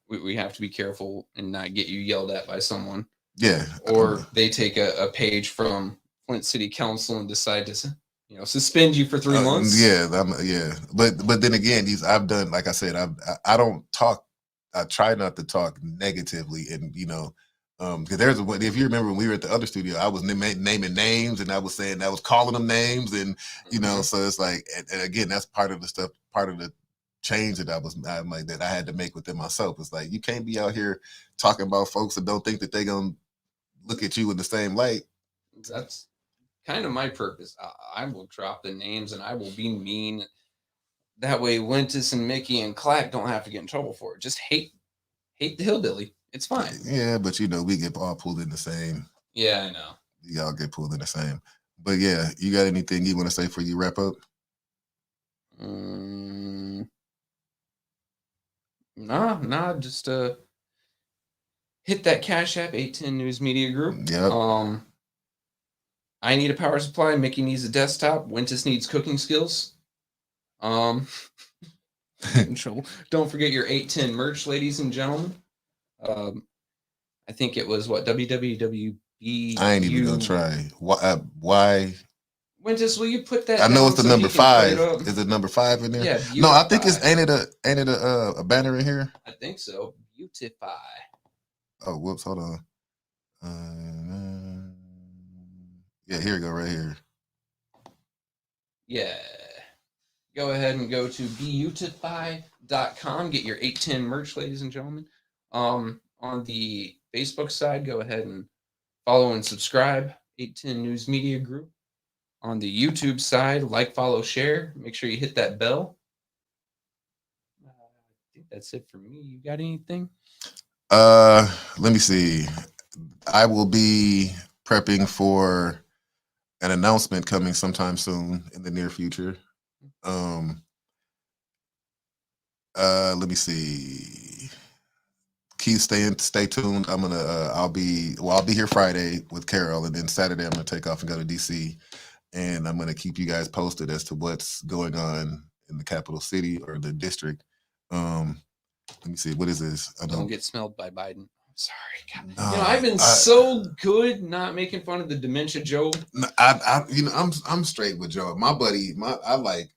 we have to be careful and not get you yelled at by someone. Yeah. Or they take a page from Flint City Council and decide to suspend you for 3 months. Yeah, yeah. But then again, I've done, like I said, I don't talk. I try not to talk negatively, and because if you remember when we were at the other studio, I was naming names and I was calling them names, and so it's like, and again, that's part of the change that I'm like that I had to make within myself. It's like you can't be out here talking about folks that don't think that they're gonna look at you in the same light. That's kind of my purpose. I will drop the names and I will be mean. That way, Wintus and Mickey and Clack don't have to get in trouble for it. Just hate the hillbilly. It's fine. Yeah, but we get all pulled in the same. Yeah, I know. Y'all get pulled in the same. But yeah, you got anything you want to say before you wrap up? Nah. Just hit that Cash App 810 News Media Group. Yep. I need a power supply. Mickey needs a desktop. Wintus needs cooking skills. Get in trouble. Don't forget your 810 merch, ladies and gentlemen. I think it was what WWWBU. I ain't even gonna try. Why? Winters, will you put that I know down it's the so number he can put it 5. up? Is it number 5 in there? Yeah, No, I think beautify. it's ain't it a banner in here? I think so. Beautify. Oh, whoops, hold on. Yeah, here we go, right here. Yeah. Go ahead and go to beautify.com. Get your 810 merch, ladies and gentlemen. On the Facebook side, go ahead and follow and subscribe. 810 News Media Group. On the YouTube side, like, follow, share. Make sure you hit that bell. I think that's it for me. You got anything? Let me see. I will be prepping for an announcement coming sometime soon in the near future. Let me see. Stay tuned. I'll be here Friday with Carol, and then Saturday I'm gonna take off and go to DC, and I'm gonna keep you guys posted as to what's going on in the capital city or the district. Let me see. What is this? Don't get smelled by Biden. I'm sorry. God. No, I've been so good not making fun of the dementia Joe. I'm straight with Joe. My buddy, I like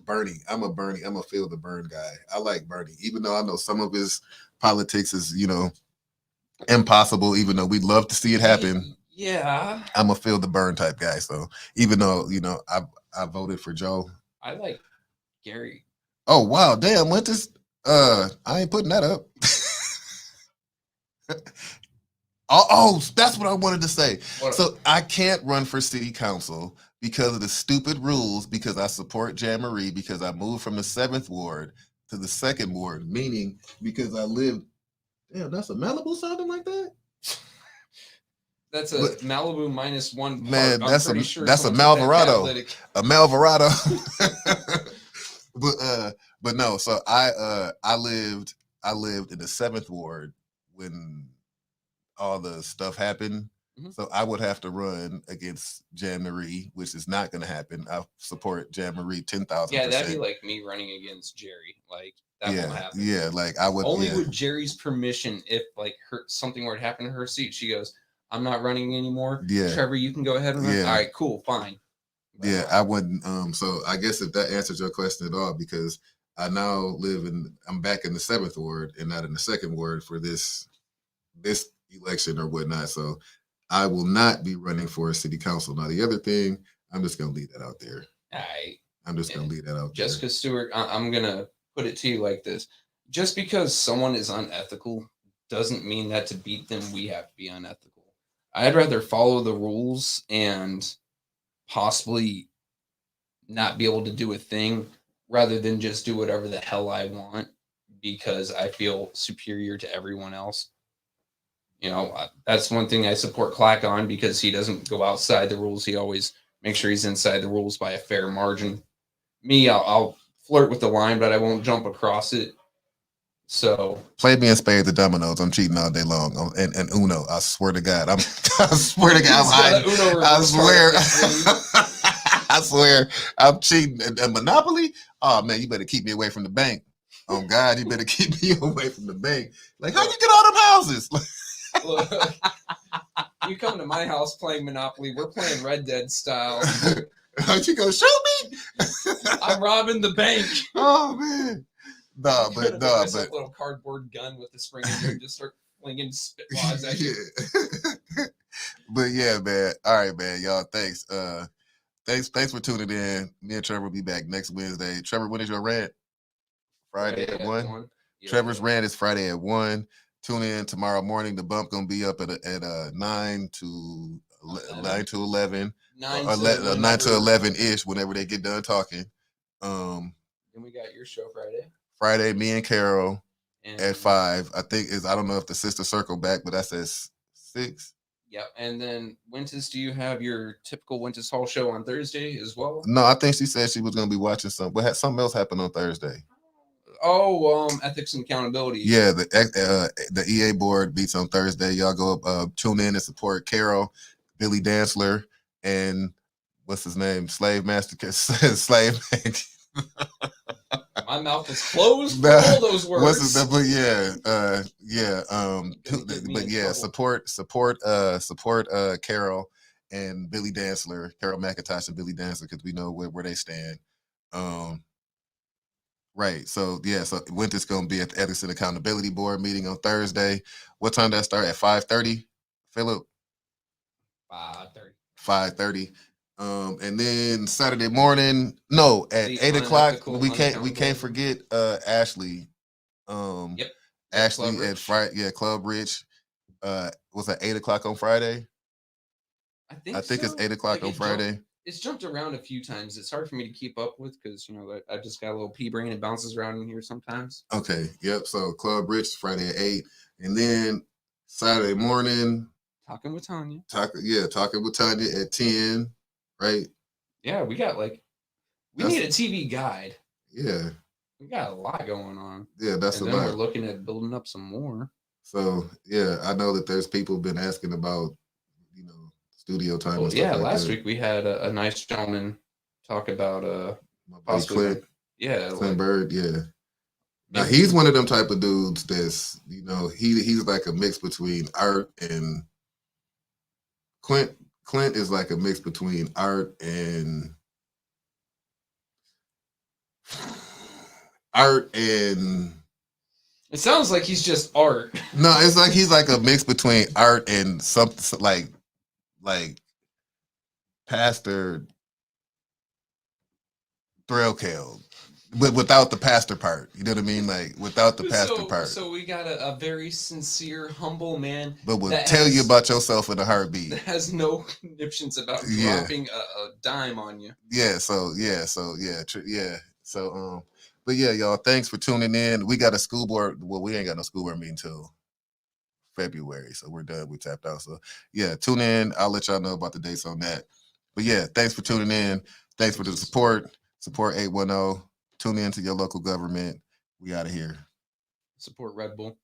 Bernie. I'm a feel the Burn guy. I like Bernie, even though I know some of his politics is, impossible, even though we'd love to see it happen. Yeah. I'm a feel the Burn type guy. So even though, I voted for Joe. I like Gary. Oh wow, damn, what this I ain't putting that up. Oh, that's what I wanted to say. So I can't run for city council because of the stupid rules, because I support Jan Marie, because I moved from the 7th ward to the 2nd ward, meaning because I live. Damn, that's a Malibu sounding like that? That's a Malibu -1. Man, that's a Malvarado. A Malvarado. But no, so I lived in the 7th ward when all the stuff happened. Mm-hmm. So I would have to run against Jan Marie, which is not going to happen. I support Jan Marie 10,000%. Yeah, that'd be like me running against Jerry. Like that won't happen. Yeah, like I would only with Jerry's permission. If like something were to happen to her seat, she goes, "I'm not running anymore." Yeah, Trevor, you can go ahead and run. Yeah. All right, cool, fine. But, yeah, I wouldn't. So I guess if that answers your question at all, because I now I'm back in the 7th ward and not in the 2nd ward for this election or whatnot. So I will not be running for a city council. Now the other thing, I'm just gonna leave that out there. I'm just gonna leave that out there. Jessica Stewart, I'm gonna put it to you like this: just because someone is unethical doesn't mean that to beat them we have to be unethical. I'd rather follow the rules and possibly not be able to do a thing rather than just do whatever the hell I want because I feel superior to everyone else. That's one thing I support Clack on, because he doesn't go outside the rules. He always makes sure he's inside the rules by a fair margin. Me, I'll flirt with the line, but I won't jump across it. So play me in spades and dominoes. I'm cheating all day long. And Uno. I swear to God. I swear to God, I'm hiding. I swear. I swear I'm cheating. And Monopoly? Oh man, you better keep me away from the bank. Oh God, you better keep me away from the bank. Like, how you get all them houses? Look, you come to my house playing Monopoly, we're playing Red Dead style. How'd you go shoot me? I'm robbing the bank. Oh man. But a little cardboard gun with the spring in there and just start flinging spitwads at you. But yeah, man. All right, man. Y'all, thanks. Thanks for tuning in. Me and Trevor will be back next Wednesday. Trevor, when is your rant? Friday at 1. Yeah, Trevor's rant is Friday at 1. Tune in tomorrow morning. The bump gonna be up at 9 to 11. 9 to 11 ish. Whenever they get done talking. Then we got your show Friday. Friday, me and Carol at 5. I don't know if the sister circle back, but that's at 6. Yep. And then Winters, do you have your typical Winters Hall show on Thursday as well? No, I think she said she was going to be watching something else happened on Thursday. Oh, ethics and accountability. Yeah, the EA board beats on Thursday. Y'all go up, tune in and support Carol, Billy Dantzler, and what's his name? Slave Master, Slave. My mouth is closed Nah, for all those words. What's the but Gonna get me but in yeah, trouble. support Carol and Billy Dantzler, Carol McIntosh and Billy Dantzler, because we know where they stand. Right. So yeah, so Winter's gonna be at the Ethics and Accountability Board meeting on Thursday. What time that start? At 5:30, Philip? 5:30. 5:30. And then Saturday morning, no, at The 8 o'clock. unethical, We can't unaccountable. forget Ashley. Yep. Ashley Club at Rich. Friday, yeah, Club Rich. Was that 8 o'clock on Friday? I think it's so. 8 o'clock on Friday. It's jumped around a few times. It's hard for me to keep up with because I just got a little pea brain. It bounces around in here sometimes. Okay, yep. So Club Rich Friday at 8, and then Saturday morning Talking with Tanya. talking with Tanya at 10. Right? Yeah, we got we need a TV guide. Yeah. We got a lot going on. Yeah, that's and a then lot. We're looking at building up some more. So yeah, I know that there's people been asking about, studio time and stuff like last that. week we had a nice gentleman talk about My buddy possibly Clint Bird, yeah. Now he's one of them type of dudes that's, he's like a mix between art and Clint is like a mix between art and it sounds like he's just art. No, it's like he's like a mix between art and something like Pastor Threlkeld, but without the pastor part. You know what I mean? Like without the pastor part. So we got a very sincere, humble man, but will tell you about yourself in a heartbeat. That has no conniptions about dropping a dime on you. Yeah. So but yeah, y'all. Thanks for tuning in. We got a school board. Well, we ain't got no school board meeting till February, so we're done. We tapped out. So yeah, tune in. I'll let y'all know about the dates on that. But yeah, thanks for tuning in. Thanks for the support. Support 810. Tune in to your local government. We out of here. Support Red Bull.